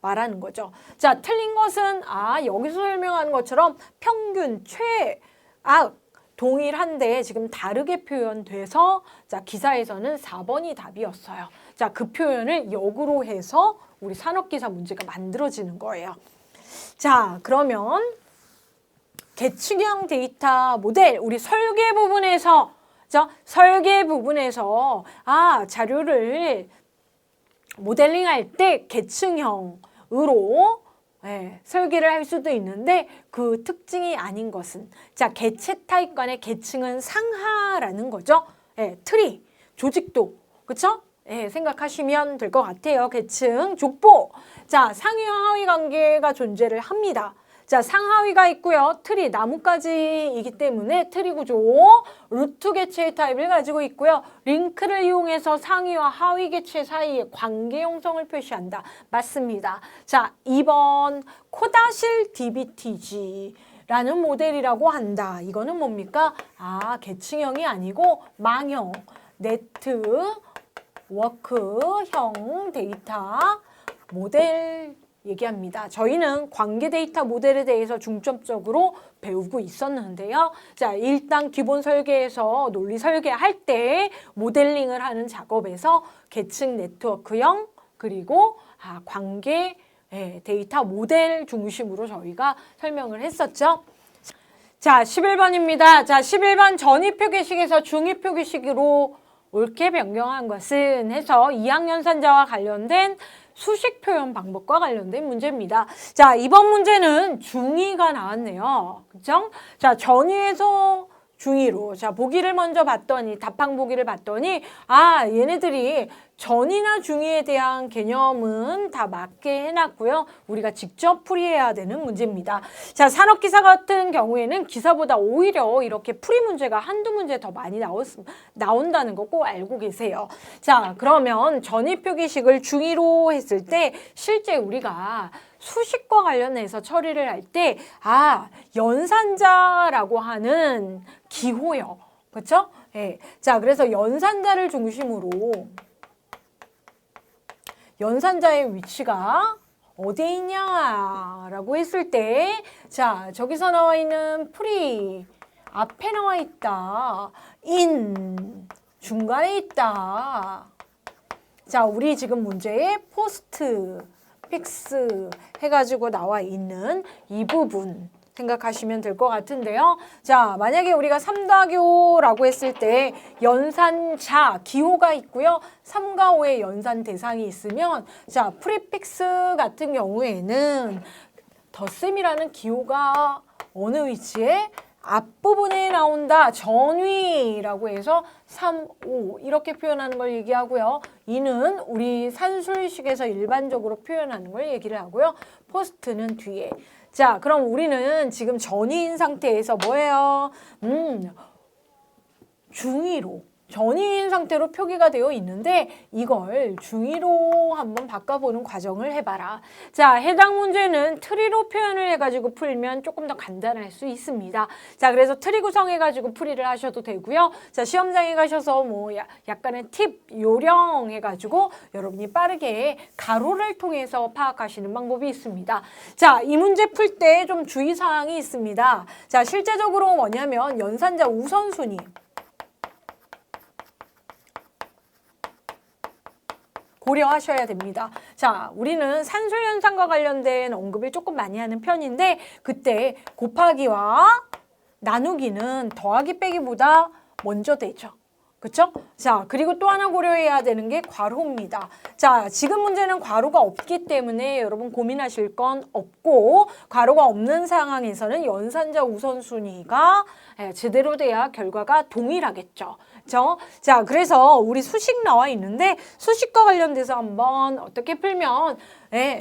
말하는 거죠. 자, 틀린 것은 여기서 설명하는 것처럼 평균, 동일한데 지금 다르게 표현돼서 자, 기사에서는 4번이 답이었어요. 자, 그 표현을 역으로 해서 우리 산업기사 문제가 만들어지는 거예요. 자, 그러면 계층형 데이터 모델 우리 설계 부분에서 자료를 모델링할 때 계층형으로 설계를 할 수도 있는데 그 특징이 아닌 것은 자, 개체 타입 간의 계층은 상하라는 거죠. 트리, 조직도, 그쵸? 생각하시면 될 것 같아요. 계층, 족보. 자, 상위와 하위 관계가 존재를 합니다. 자, 상하위가 있고요. 트리, 나뭇가지이기 때문에 트리 구조, 루트 개체의 타입을 가지고 있고요. 링크를 이용해서 상위와 하위 개체 사이의 관계 형성을 표시한다. 맞습니다. 자, 2번 코다실 DBTG라는 모델이라고 한다. 이거는 뭡니까? 계층형이 아니고 망형, 네트워크형 데이터 모델 얘기합니다. 저희는 관계 데이터 모델에 대해서 중점적으로 배우고 있었는데요. 자, 일단 기본 설계에서 논리 설계할 때 모델링을 하는 작업에서 계층 네트워크형 그리고 관계 데이터 모델 중심으로 저희가 설명을 했었죠. 자, 11번입니다. 자, 11번 전위표기식에서 중위표기식으로 옳게 변경한 것은 해서 2학년 산자와 관련된 수식 표현 방법과 관련된 문제입니다. 자, 이번 문제는 중위가 나왔네요. 그쵸? 자, 전위에서 중위로. 자, 보기를 먼저 봤더니, 답항 보기를 봤더니, 얘네들이 전위나 중위에 대한 개념은 다 맞게 해놨고요. 우리가 직접 풀이해야 되는 문제입니다. 자, 산업기사 같은 경우에는 기사보다 오히려 이렇게 풀이 문제가 한두 문제 더 많이 나온다는 거 꼭 알고 계세요. 자, 그러면 전위표기식을 중위로 했을 때 실제 우리가 수식과 관련해서 처리를 할 때 연산자라고 하는 기호요. 그렇죠? 자, 그래서 연산자를 중심으로 연산자의 위치가 어디에 있냐라고 했을 때 자, 저기서 나와 있는 프리 앞에 나와 있다. 인 중간에 있다. 자, 우리 지금 문제에 포스트 픽스 해가지고 나와 있는 이 부분 생각하시면 될 것 같은데요. 자, 만약에 우리가 3다교라고 했을 때 연산자, 기호가 있고요. 3과 5의 연산 대상이 있으면 자, 프리픽스 같은 경우에는 덧셈이라는 기호가 어느 위치에? 앞부분에 나온다. 전위라고 해서 3, 5 이렇게 표현하는 걸 얘기하고요. 이는 우리 산술식에서 일반적으로 표현하는 걸 얘기를 하고요. 포스트는 뒤에. 자, 그럼 우리는 지금 전위인 상태에서 뭐예요? 중위로. 전위인 상태로 표기가 되어 있는데 이걸 중위로 한번 바꿔보는 과정을 해봐라. 자, 해당 문제는 트리로 표현을 해가지고 풀면 조금 더 간단할 수 있습니다. 자, 그래서 트리 구성해가지고 풀이를 하셔도 되고요. 자, 시험장에 가셔서 뭐 약간의 팁, 요령 해가지고 여러분이 빠르게 가로를 통해서 파악하시는 방법이 있습니다. 자, 이 문제 풀 때 좀 주의사항이 있습니다. 자, 실제적으로 뭐냐면 연산자 우선순위. 고려하셔야 됩니다. 자, 우리는 산술연산과 관련된 언급을 조금 많이 하는 편인데 그때 곱하기와 나누기는 더하기 빼기보다 먼저 되죠. 그렇죠? 자, 그리고 또 하나 고려해야 되는 게 괄호입니다. 자, 지금 문제는 괄호가 없기 때문에 여러분 고민하실 건 없고 괄호가 없는 상황에서는 연산자 우선순위가 제대로 돼야 결과가 동일하겠죠. 자, 그래서 우리 수식 나와 있는데 수식과 관련돼서 한번 어떻게 풀면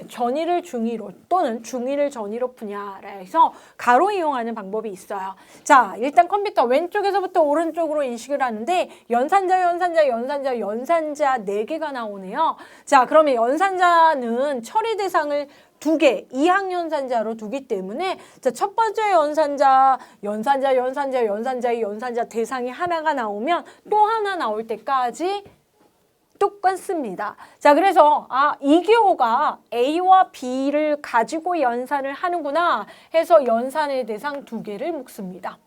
전의를 중의로 또는 중의를 전의로 푸냐라 해서 가로 이용하는 방법이 있어요. 자, 일단 컴퓨터 왼쪽에서부터 오른쪽으로 인식을 하는데 연산자 4개가 나오네요. 자, 그러면 연산자는 처리 대상을 2개, 이항연산자로 두기 때문에 자, 첫 번째 연산자의 연산자 대상이 하나가 나오면 또 하나 나올 때까지 똑같습니다. 자, 그래서 이 기호가 A와 B를 가지고 연산을 하는구나 해서 연산의 대상 2개를 묶습니다.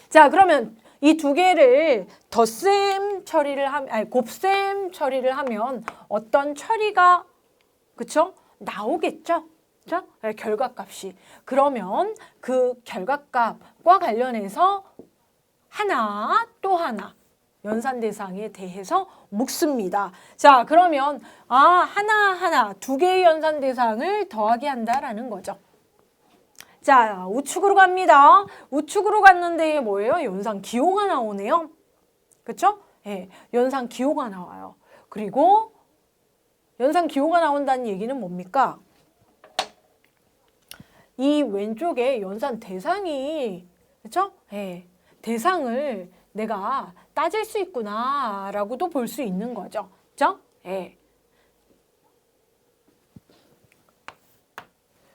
자, 그러면 이 2개를 덧셈 처리를 하면 곱셈 처리를 하면 어떤 처리가 그쵸? 나오겠죠? 그쵸? 결과값이. 그러면 그 결과값과 관련해서 하나 또 하나 연산 대상에 대해서 묶습니다. 자, 그러면 하나 2개의 연산 대상을 더하게 한다라는 거죠. 자, 우측으로 갑니다. 우측으로 갔는데 뭐예요? 연산 기호가 나오네요. 그쵸? 예, 연산 기호가 나와요. 그리고 연산 기호가 나온다는 얘기는 뭡니까? 이 왼쪽에 연산 대상이 그렇죠? 예, 대상을 내가 따질 수 있구나라고도 볼 수 있는 거죠. 그렇죠? 예.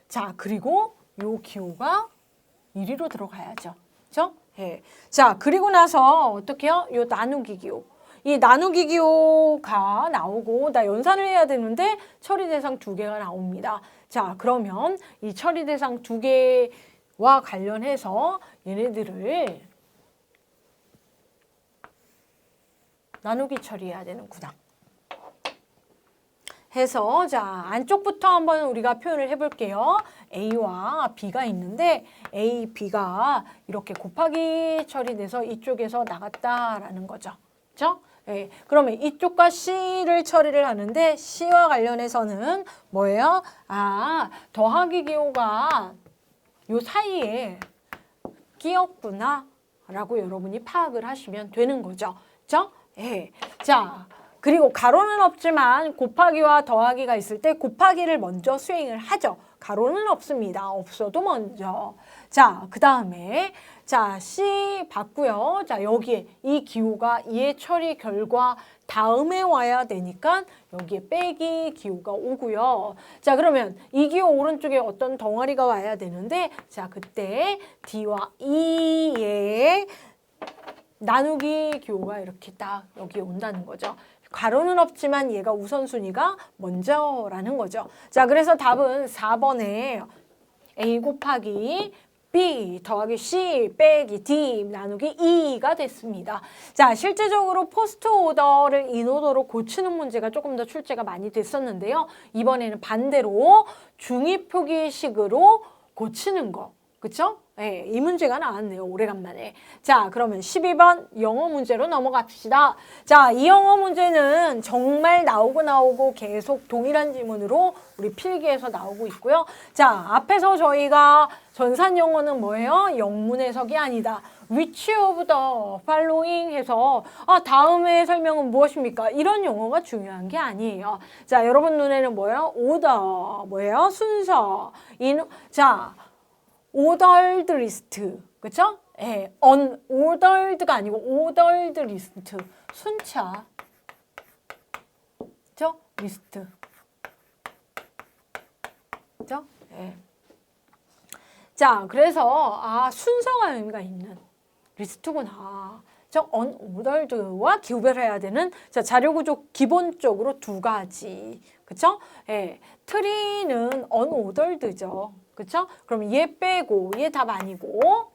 자, 그리고 요 기호가 이리로 들어가야죠. 그렇죠? 예. 자, 그리고 나서 어떻게 해요? 요 나누기 기호. 이 나누기 기호가 나오고 나 연산을 해야 되는데 처리 대상 2개가 나옵니다. 자, 그러면 이 처리 대상 2개와 관련해서 얘네들을 나누기 처리해야 되는구나. 해서 자, 안쪽부터 한번 우리가 표현을 해볼게요. A와 B가 있는데 A, B가 이렇게 곱하기 처리돼서 이쪽에서 나갔다라는 거죠. 그렇죠? 네, 그러면 이쪽과 C를 처리를 하는데 C와 관련해서는 뭐예요? 더하기 기호가 요 사이에 끼었구나 라고 여러분이 파악을 하시면 되는 거죠. 그렇죠? 네. 자, 그리고 가로는 없지만 곱하기와 더하기가 있을 때 곱하기를 먼저 수행을 하죠. 가로는 없습니다. 없어도 먼저. 자, 그 다음에 자, C 봤고요. 자, 여기에 이 기호가 이의 처리 결과 다음에 와야 되니까 여기에 빼기 기호가 오고요. 자, 그러면 이 기호 오른쪽에 어떤 덩어리가 와야 되는데 자, 그때 D와 E의 나누기 기호가 이렇게 딱 여기에 온다는 거죠. 가로는 없지만 얘가 우선순위가 먼저라는 거죠. 자, 그래서 답은 4번에 A 곱하기 B 더하기 C 빼기 D 나누기 E가 됐습니다. 자, 실제적으로 포스트 오더를 인오더로 고치는 문제가 조금 더 출제가 많이 됐었는데요. 이번에는 반대로 중위표기식으로 고치는 거. 그쵸? 네, 이 문제가 나왔네요. 오래간만에. 자, 그러면 12번 영어 문제로 넘어갑시다. 자, 이 영어 문제는 정말 나오고 계속 동일한 지문으로 우리 필기에서 나오고 있고요. 자, 앞에서 저희가 전산 영어는 뭐예요? 영문 해석이 아니다. Which of the following 해서 다음의 설명은 무엇입니까? 이런 용어가 중요한 게 아니에요. 자, 여러분 눈에는 뭐예요? order, 뭐예요? 순서. 자, ordered list, 그쵸? 예, unordered가 아니고 ordered list, 순차, 그쵸? 리스트, 그쵸? 예. 자, 그래서 순서가 의미가 있는 리스트구나. unordered와 구별해야 되는 자, 자료 구조 기본적으로 2가지, 그쵸? 예, 트리는 unordered죠. 그쵸? 그럼 얘 빼고 얘 답 아니고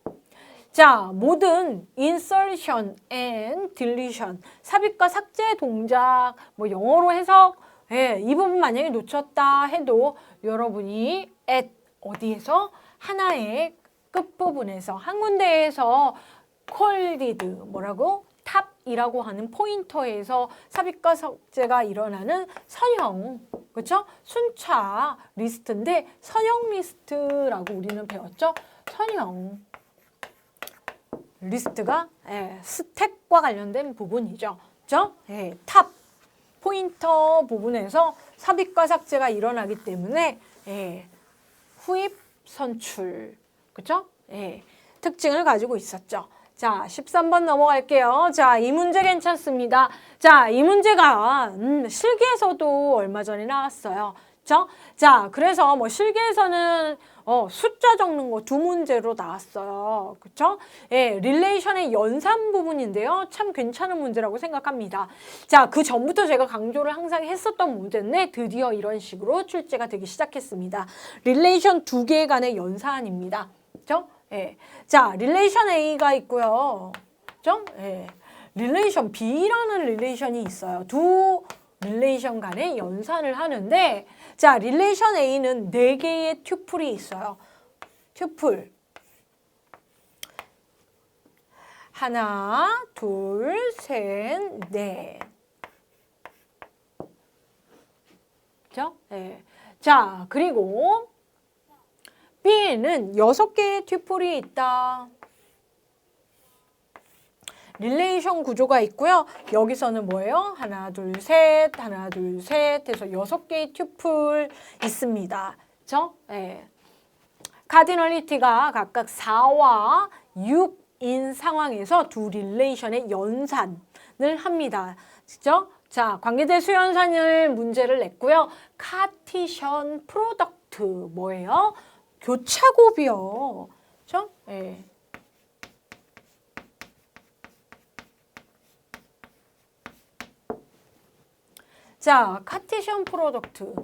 자, 모든 insertion and deletion 삽입과 삭제 동작 뭐 영어로 해석 이 부분 만약에 놓쳤다 해도 여러분이 at 어디에서 하나의 끝부분에서 한 군데에서 콜리드 뭐라고? 탑이라고 하는 포인터에서 삽입과 삭제가 일어나는 선형, 그렇죠? 순차 리스트인데 선형 리스트라고 우리는 배웠죠? 선형 리스트가 스택과 관련된 부분이죠. 그죠? 탑 포인터 부분에서 삽입과 삭제가 일어나기 때문에 후입 선출, 그죠? 특징을 가지고 있었죠. 자, 13번 넘어갈게요. 자, 이 문제 괜찮습니다. 자, 이 문제가 실기에서도 얼마 전에 나왔어요. 그죠? 자, 그래서 뭐 실기에서는 숫자 적는 거 2문제로 나왔어요. 그쵸? 릴레이션의 연산 부분인데요. 참 괜찮은 문제라고 생각합니다. 자, 그 전부터 제가 강조를 항상 했었던 문제인데 드디어 이런 식으로 출제가 되기 시작했습니다. 릴레이션 2개 간의 연산입니다. 그쵸? 자, 릴레이션 A가 있고요. 그쵸? 릴레이션 B라는 릴레이션이 있어요. 두 릴레이션 간의 연산을 하는데, 자, 릴레이션 A는 4개의 튜플이 있어요. 튜플. 하나, 둘, 셋, 넷. 그죠? 자, 그리고 B에는 6개의 튜플이 있다. 릴레이션 구조가 있고요. 여기서는 뭐예요? 하나, 둘, 셋, 하나, 둘, 셋 해서 6개의 튜플 있습니다. 그죠? 카디널리티가 각각 4와 6인 상황에서 두 릴레이션의 연산을 합니다. 그죠? 자, 관계대수 연산을 문제를 냈고요. 카티션 프로덕트 뭐예요? 교차곱이요. 그죠? 자, 카티션 프로덕트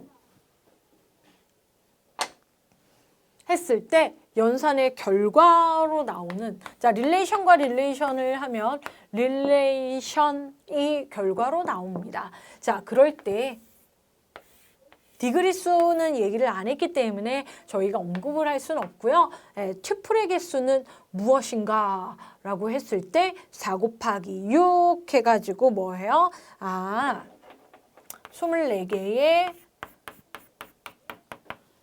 했을 때 연산의 결과로 나오는, 자, 릴레이션과 릴레이션을 하면 릴레이션이 결과로 나옵니다. 자, 그럴 때 디그리 수는 얘기를 안 했기 때문에 저희가 언급을 할 수는 없고요. 튜플의 개수는 무엇인가 라고 했을 때 4 곱하기 6 해가지고 뭐예요? 24개의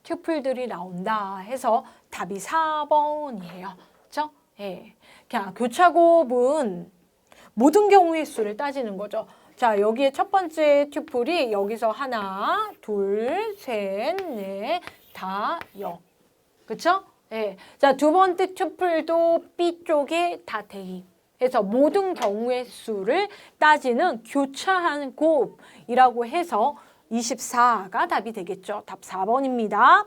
튜플들이 나온다 해서 답이 4번이에요. 그렇죠? 그냥 교차곱은 모든 경우의 수를 따지는 거죠. 자, 여기에 첫 번째 튜플이 여기서 하나, 둘, 셋, 넷, 다, 여. 그쵸? 자, 두 번째 튜플도 B 쪽에 다 대입. 해서 모든 경우의 수를 따지는 교차하는 곱이라고 해서 24가 답이 되겠죠. 답 4번입니다.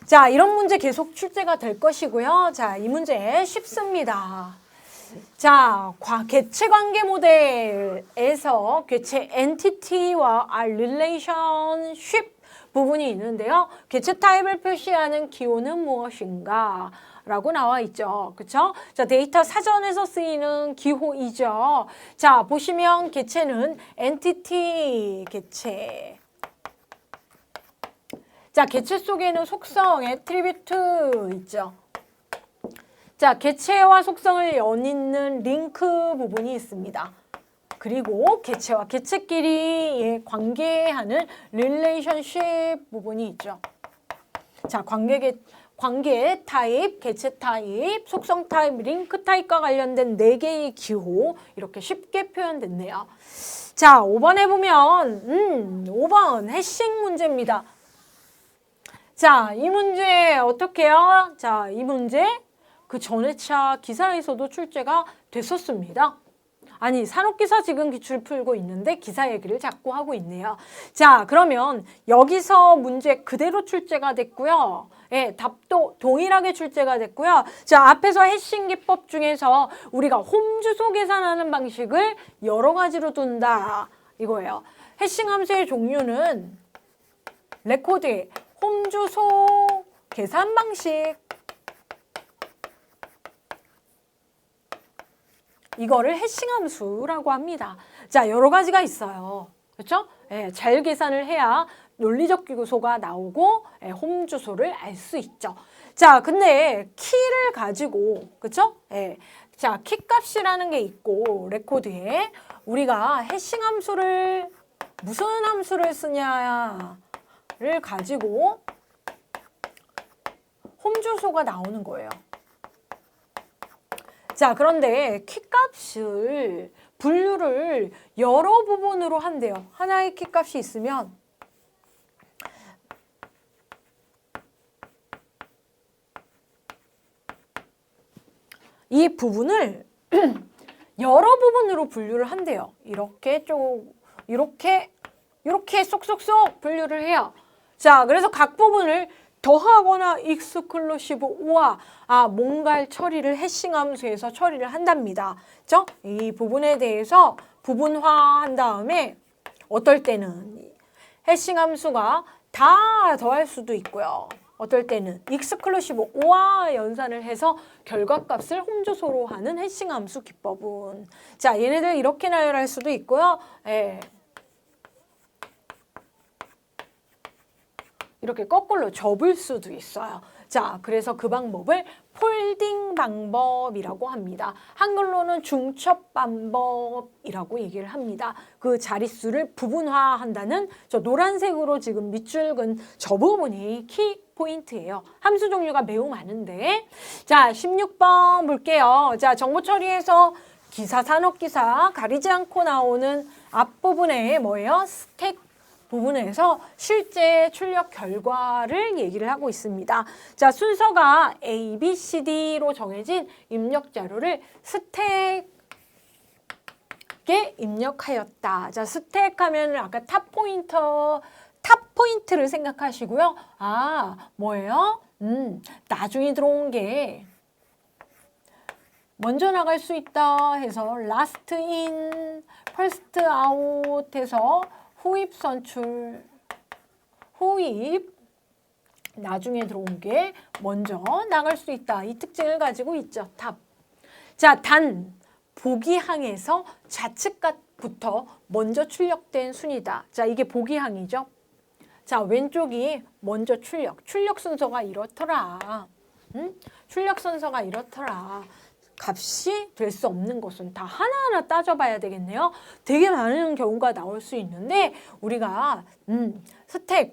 자, 이런 문제 계속 출제가 될 것이고요. 자, 이 문제 쉽습니다. 자, 개체 관계 모델에서 개체 엔티티와 릴레이션십 부분이 있는데요. 개체 타입을 표시하는 기호는 무엇인가? 라고 나와 있죠. 그쵸? 자, 데이터 사전에서 쓰이는 기호이죠. 자, 보시면 개체는 엔티티 개체. 자, 개체 속에는 속성, 애트리뷰트 있죠. 자, 개체와 속성을 연잇는 링크 부분이 있습니다. 그리고 개체와 개체끼리 관계하는 릴레이션십 부분이 있죠. 자, 관계 타입, 개체 타입, 속성 타입, 링크 타입과 관련된 4개의 기호 이렇게 쉽게 표현됐네요. 자, 5번에 보면 5번 해싱 문제입니다. 자, 이 문제 어떻게 해요? 자, 이 문제 그 전회차 기사에서도 출제가 됐었습니다. 아니, 산업기사 지금 기출 풀고 있는데 기사 얘기를 자꾸 하고 있네요. 자, 그러면 여기서 문제 그대로 출제가 됐고요. 답도 동일하게 출제가 됐고요. 자, 앞에서 해싱 기법 중에서 우리가 홈 주소 계산하는 방식을 여러 가지로 둔다. 이거예요. 해싱 함수의 종류는 레코드, 홈 주소 계산 방식. 이거를 해싱 함수라고 합니다. 자, 여러 가지가 있어요. 그렇죠? 잘 계산을 해야 논리적 요소가 나오고 홈 주소를 알 수 있죠. 자, 근데 키를 가지고, 그렇죠? 자, 키 값이라는 게 있고 레코드에 우리가 해싱 함수를 무슨 함수를 쓰냐를 가지고 홈 주소가 나오는 거예요. 자, 그런데 키값을 분류를 여러 부분으로 한대요. 하나의 키값이 있으면 이 부분을 여러 부분으로 분류를 한대요. 이렇게 이렇게 쏙쏙쏙 분류를 해요. 자, 그래서 각 부분을 더하거나 익스클루시브 오와 뭔가를 처리를 해싱함수에서 처리를 한답니다. 그죠? 이 부분에 대해서 부분화한 다음에 어떨 때는 해싱함수가 다 더할 수도 있고요. 어떨 때는 익스클루시브 오와 연산을 해서 결과값을 홈주소로 하는 해싱함수 기법은 자, 얘네들 이렇게 나열할 수도 있고요. 예. 이렇게 거꾸로 접을 수도 있어요. 자, 그래서 그 방법을 폴딩 방법이라고 합니다. 한글로는 중첩 방법이라고 얘기를 합니다. 그 자릿수를 부분화한다는 저 노란색으로 지금 밑줄 근 저 부분이 키 포인트예요. 함수 종류가 매우 많은데 자, 16번 볼게요. 자, 정보 처리에서 기사, 산업기사 가리지 않고 나오는 앞부분에 뭐예요? 스택 부분에서 실제 출력 결과를 얘기를 하고 있습니다. 자, 순서가 A, B, C, D로 정해진 입력 자료를 스택에 입력하였다. 자, 스택 하면 아까 탑 포인트를 생각하시고요. 뭐예요? 나중에 들어온 게 먼저 나갈 수 있다 해서 last in, first out 해서 후입 선출, 후입, 나중에 들어온 게 먼저 나갈 수 있다. 이 특징을 가지고 있죠. 탑. 자, 단, 보기항에서 좌측부터 먼저 출력된 순이다. 자, 이게 보기항이죠. 자, 왼쪽이 먼저 출력 순서가 이렇더라. 출력 순서가 이렇더라. 값이 될 수 없는 것은 다 하나하나 따져봐야 되겠네요. 되게 많은 경우가 나올 수 있는데 우리가 스택의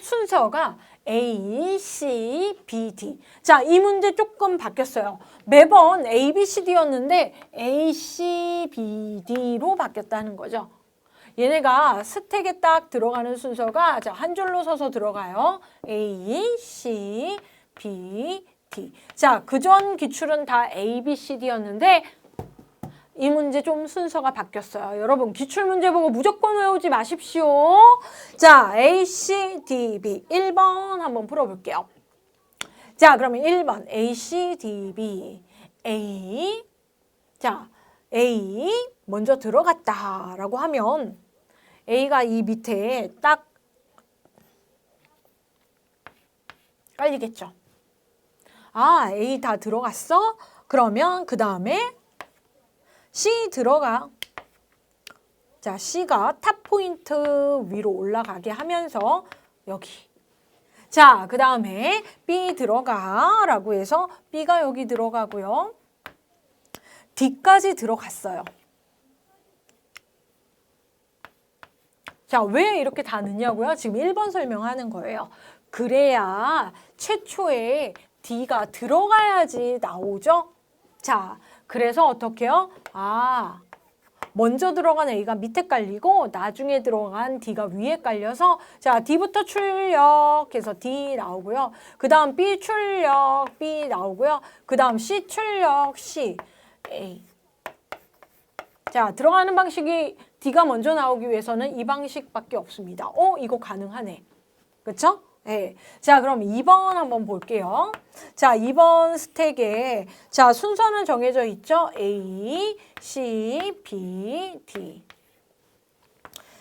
순서가 A, C, B, D. 자, 이 문제 조금 바뀌었어요. 매번 A, B, C, D였는데 A, C, B, D로 바뀌었다는 거죠. 얘네가 스택에 딱 들어가는 순서가 자, 한 줄로 서서 들어가요. A, C, B, D. 자, 그전 기출은 다 A, B, C, D였는데 이 문제 좀 순서가 바뀌었어요. 여러분 기출 문제 보고 무조건 외우지 마십시오. 자, A, C, D, B 1번 한번 풀어볼게요. 자, 그러면 1번 A, C, D, B A. 자, A 먼저 들어갔다라고 하면 A가 이 밑에 딱 깔리겠죠. A 다 들어갔어? 그러면 그 다음에 C 들어가. 자, C가 탑 포인트 위로 올라가게 하면서 여기. 자, 그 다음에 B 들어가 라고 해서 B가 여기 들어가고요. D까지 들어갔어요. 자, 왜 이렇게 다 넣냐고요? 지금 1번 설명하는 거예요. 그래야 최초에 D가 들어가야지 나오죠? 자, 그래서 어떻게 해요? 먼저 들어간 A가 밑에 깔리고 나중에 들어간 D가 위에 깔려서 자, D부터 출력해서 D 나오고요. 그 다음 B 출력 B 나오고요. 그 다음 C 출력 C A. 자, 들어가는 방식이 D가 먼저 나오기 위해서는 이 방식밖에 없습니다. 이거 가능하네. 그쵸? 네. 자, 그럼 2번 한번 볼게요. 자, 2번 스택에 자, 순서는 정해져 있죠? A, C, B, D.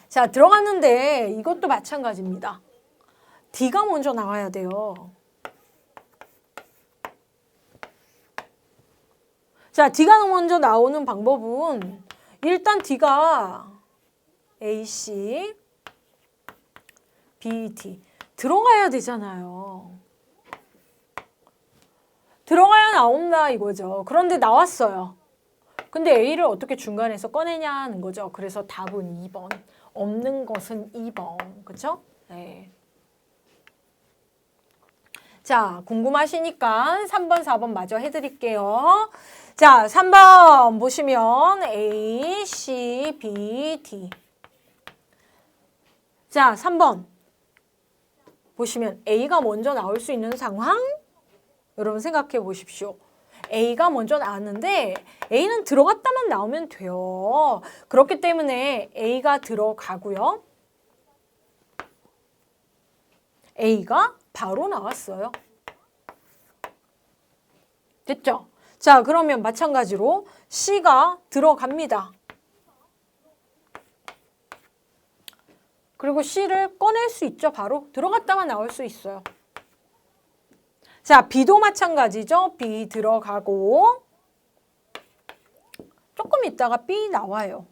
자, 들어갔는데 이것도 마찬가지입니다. D가 먼저 나와야 돼요. 자, D가 먼저 나오는 방법은 일단 D가 A, C, B, D 들어가야 되잖아요. 들어가야 나온다 이거죠. 그런데 나왔어요. 근데 A를 어떻게 중간에서 꺼내냐는 거죠. 그래서 답은 2번. 없는 것은 2번. 그쵸? 네. 자, 궁금하시니까 3번, 4번 마저 해드릴게요. 자, 3번 보시면 A, C, B, D. 자, 3번 보시면 A가 먼저 나올 수 있는 상황? 여러분 생각해 보십시오. A가 먼저 나왔는데 A는 들어갔다만 나오면 돼요. 그렇기 때문에 A가 들어가고요. A가 바로 나왔어요. 됐죠? 자, 그러면 마찬가지로 C가 들어갑니다. 그리고 C를 꺼낼 수 있죠. 바로 들어갔다만 나올 수 있어요. 자, B도 마찬가지죠. B 들어가고 조금 있다가 B 나와요.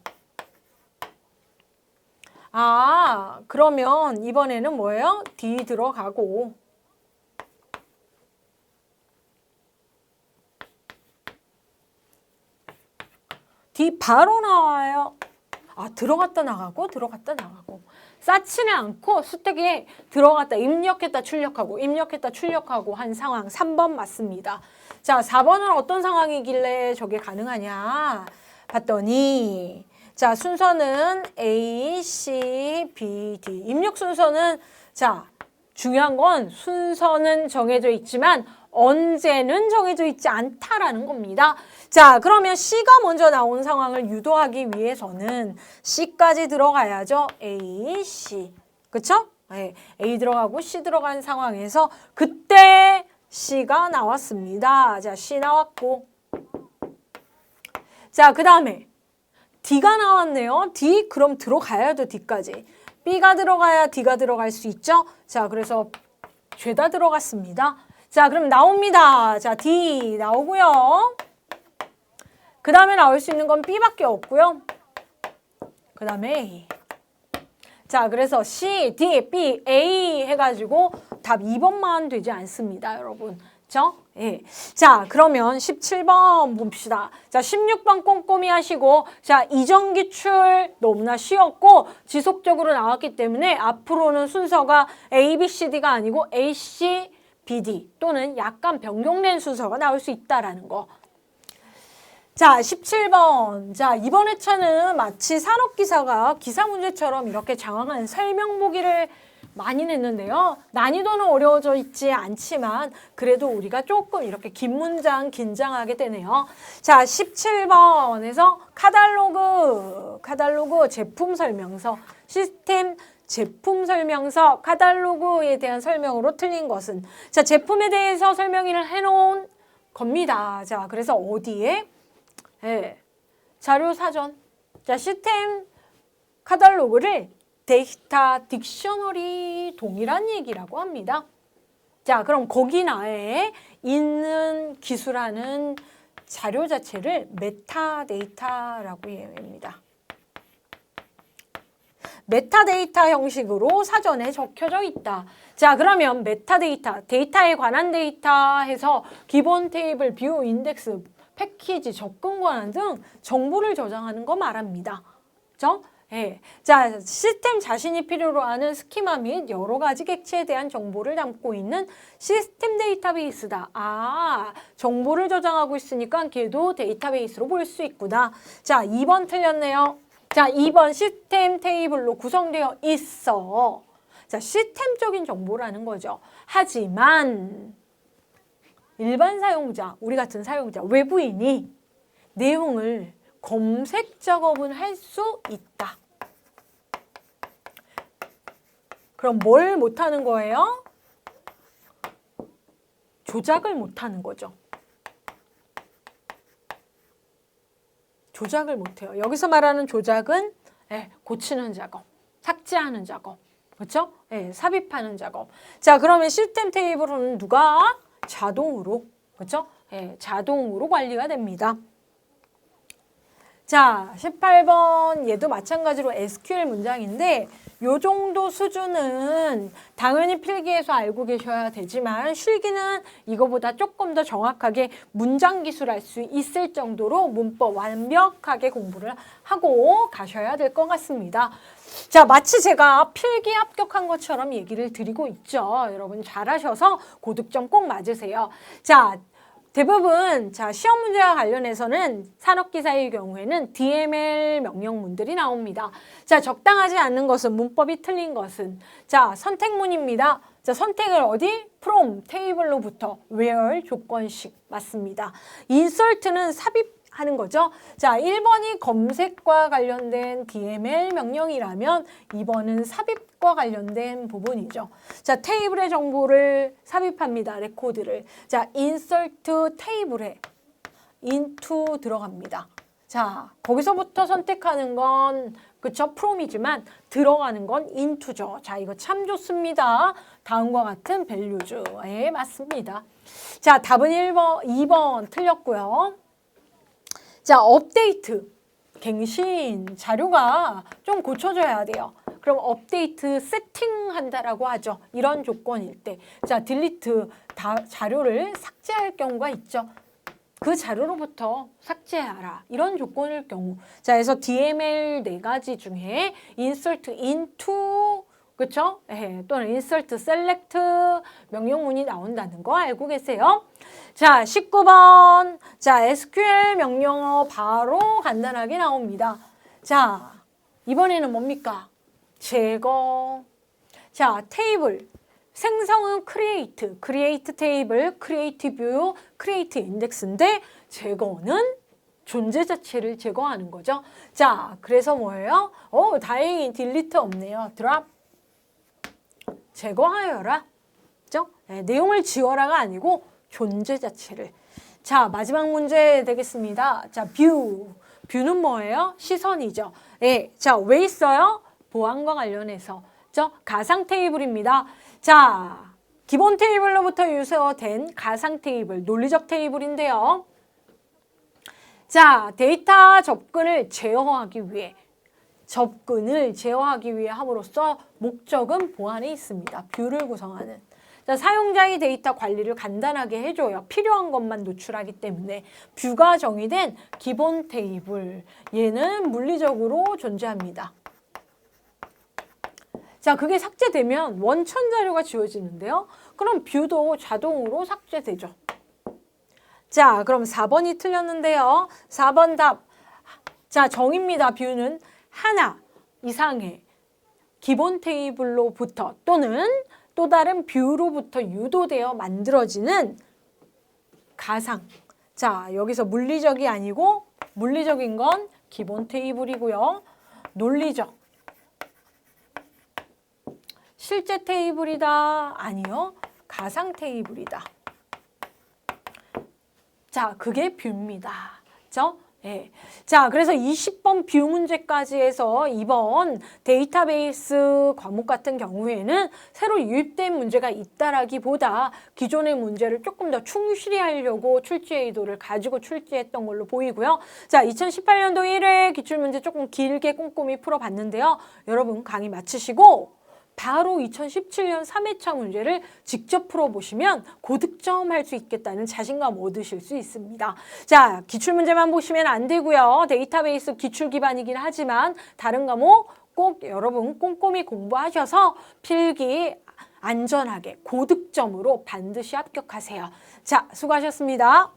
아, 그러면 이번에는 뭐예요? D 들어가고 D 바로 나와요. 아, 들어갔다 나가고 들어갔다 나가고 쌓지는 않고 수택에 들어갔다 입력했다 출력하고 입력했다 출력하고 한 상황 3번 맞습니다. 자, 4번은 어떤 상황이길래 저게 가능하냐 봤더니 자, 순서는 A, C, B, D. 입력 순서는 자, 중요한 건 순서는 정해져 있지만 언제는 정해져 있지 않다라는 겁니다. 자, 그러면 C가 먼저 나온 상황을 유도하기 위해서는 C까지 들어가야죠. A, C. 그쵸? 네, A 들어가고 C 들어간 상황에서 그때 C가 나왔습니다. 자, C 나왔고. 자, 그 다음에 D가 나왔네요. D, 그럼 들어가야 돼, D까지. B가 들어가야 D가 들어갈 수 있죠? 자, 그래서 죄다 들어갔습니다. 자, 그럼 나옵니다. 자, D 나오고요. 그 다음에 나올 수 있는 건 B밖에 없고요. 그 다음에 A. 자, 그래서 C, D, B, A 해가지고 답 2번만 되지 않습니다, 여러분. 그쵸? 예. 자, 그러면 17번 봅시다. 자, 16번 꼼꼼히 하시고, 자, 이전기출 너무나 쉬웠고, 지속적으로 나왔기 때문에 앞으로는 순서가 A, B, C, D가 아니고 A, C, B, D 또는 약간 변경된 순서가 나올 수 있다라는 거. 자, 17번. 자, 이번 회차는 마치 산업기사가 기사 문제처럼 이렇게 장황한 설명 보기를 많이 냈는데요. 난이도는 어려워져 있지 않지만 그래도 우리가 조금 이렇게 긴 문장 긴장하게 되네요. 자, 17번에서 카탈로그 제품 설명서, 시스템 제품 설명서, 카탈로그에 대한 설명으로 틀린 것은 자, 제품에 대해서 설명을 해놓은 겁니다. 자, 그래서 어디에? 네, 자료 사전. 자, 시스템 카탈로그를 데이터 딕셔너리 동일한 얘기라고 합니다. 자, 그럼 거기 나에 있는 기술하는 자료 자체를 메타데이터라고 얘기합니다. 메타데이터 형식으로 사전에 적혀져 있다. 자, 그러면 메타데이터, 데이터에 관한 데이터 해서 기본 테이블, 뷰, 인덱스, 패키지, 접근 권한 등 정보를 저장하는 거 말합니다. 그죠? 예. 자, 시스템 자신이 필요로 하는 스키마 및 여러 가지 객체에 대한 정보를 담고 있는 시스템 데이터베이스다. 아, 정보를 저장하고 있으니까 걔도 데이터베이스로 볼 수 있구나. 자, 2번 틀렸네요. 자, 2번 시스템 테이블로 구성되어 있어. 자, 시스템적인 정보라는 거죠. 하지만 일반 사용자, 우리 같은 사용자, 외부인이 내용을 검색 작업은 할 수 있다. 그럼 뭘 못하는 거예요? 조작을 못하는 거죠. 조작을 못해요. 여기서 말하는 조작은 고치는 작업, 삭제하는 작업, 그렇죠? 삽입하는 작업. 자, 그러면 시스템 테이블은 누가? 자동으로, 그렇죠? 자동으로 관리가 됩니다. 자, 18번 얘도 마찬가지로 SQL 문장인데 요 정도 수준은 당연히 필기에서 알고 계셔야 되지만 실기는 이거보다 조금 더 정확하게 문장 기술할 수 있을 정도로 문법 완벽하게 공부를 하고 가셔야 될 것 같습니다. 자, 마치 제가 필기 합격한 것처럼 얘기를 드리고 있죠. 여러분 잘하셔서 고득점 꼭 맞으세요. 자, 대부분 자 시험 문제와 관련해서는 산업기사의 경우에는 DML 명령문들이 나옵니다. 자, 적당하지 않는 것은 문법이 틀린 것은 자 선택문입니다. 자, 선택을 어디? from 테이블로부터 where 조건식 맞습니다. insert는 삽입하는 거죠. 자, 1번이 검색과 관련된 DML 명령이라면 2번은 삽입과 관련된 부분이죠. 자, 테이블의 정보를 삽입합니다. 레코드를. 자, insert 테이블에 into 들어갑니다. 자, 거기서부터 선택하는 건 그쵸? from이지만 들어가는 건 into죠. 자, 이거 참 좋습니다. 다음과 같은 values에 맞습니다. 자, 답은 2번 틀렸고요. 자, 업데이트, 갱신, 자료가 좀 고쳐져야 돼요. 그럼 업데이트 세팅한다라고 하죠. 이런 조건일 때. 자, 딜리트, 자료를 삭제할 경우가 있죠. 그 자료로부터 삭제하라. 이런 조건일 경우. 자, 그래서 DML 4가지 중에 insert into, 그쵸? 또는 insert select 명령문이 나온다는 거 알고 계세요? 자, 19번. 자, SQL 명령어 바로 간단하게 나옵니다. 자, 이번에는 뭡니까? 제거. 자, 테이블. 생성은 create 테이블, create view, create index인데 제거는 존재 자체를 제거하는 거죠. 자, 그래서 뭐예요? 다행히 딜리트 없네요. 드랍. 제거하여라. 그죠? 네, 내용을 지워라가 아니고 존재 자체를. 자, 마지막 문제 되겠습니다. 자, 뷰. 뷰는 뭐예요? 시선이죠. 네, 자, 왜 있어요? 보안과 관련해서. 가상 테이블입니다. 자, 기본 테이블로부터 유서된 가상 테이블, 논리적 테이블인데요. 자, 데이터 접근을 제어하기 위해 함으로써 목적은 보안에 있습니다. 뷰를 구성하는. 자, 사용자의 데이터 관리를 간단하게 해줘요. 필요한 것만 노출하기 때문에 뷰가 정의된 기본 테이블. 얘는 물리적으로 존재합니다. 자, 그게 삭제되면 원천 자료가 지워지는데요. 그럼 뷰도 자동으로 삭제되죠. 자, 그럼 4번이 틀렸는데요. 4번 답. 자, 정의입니다. 뷰는 하나 이상의 기본 테이블로부터 또는 또 다른 뷰로부터 유도되어 만들어지는 가상. 자, 여기서 물리적이 아니고 물리적인 건 기본 테이블이고요. 논리적. 실제 테이블이다. 아니요. 가상 테이블이다. 자, 그게 뷰입니다. 그죠? 네. 자, 그래서 20번 뷰 문제까지 해서 2번 데이터베이스 과목 같은 경우에는 새로 유입된 문제가 있다라기보다 기존의 문제를 조금 더 충실히 하려고 출제 의도를 가지고 출제했던 걸로 보이고요. 자, 2018년도 1회 기출문제 조금 길게 꼼꼼히 풀어봤는데요. 여러분 강의 마치시고 바로 2017년 3회차 문제를 직접 풀어보시면 고득점 할 수 있겠다는 자신감 얻으실 수 있습니다. 자, 기출문제만 보시면 안 되고요. 데이터베이스 기출 기반이긴 하지만 다른 과목 꼭 여러분 꼼꼼히 공부하셔서 필기 안전하게 고득점으로 반드시 합격하세요. 자, 수고하셨습니다.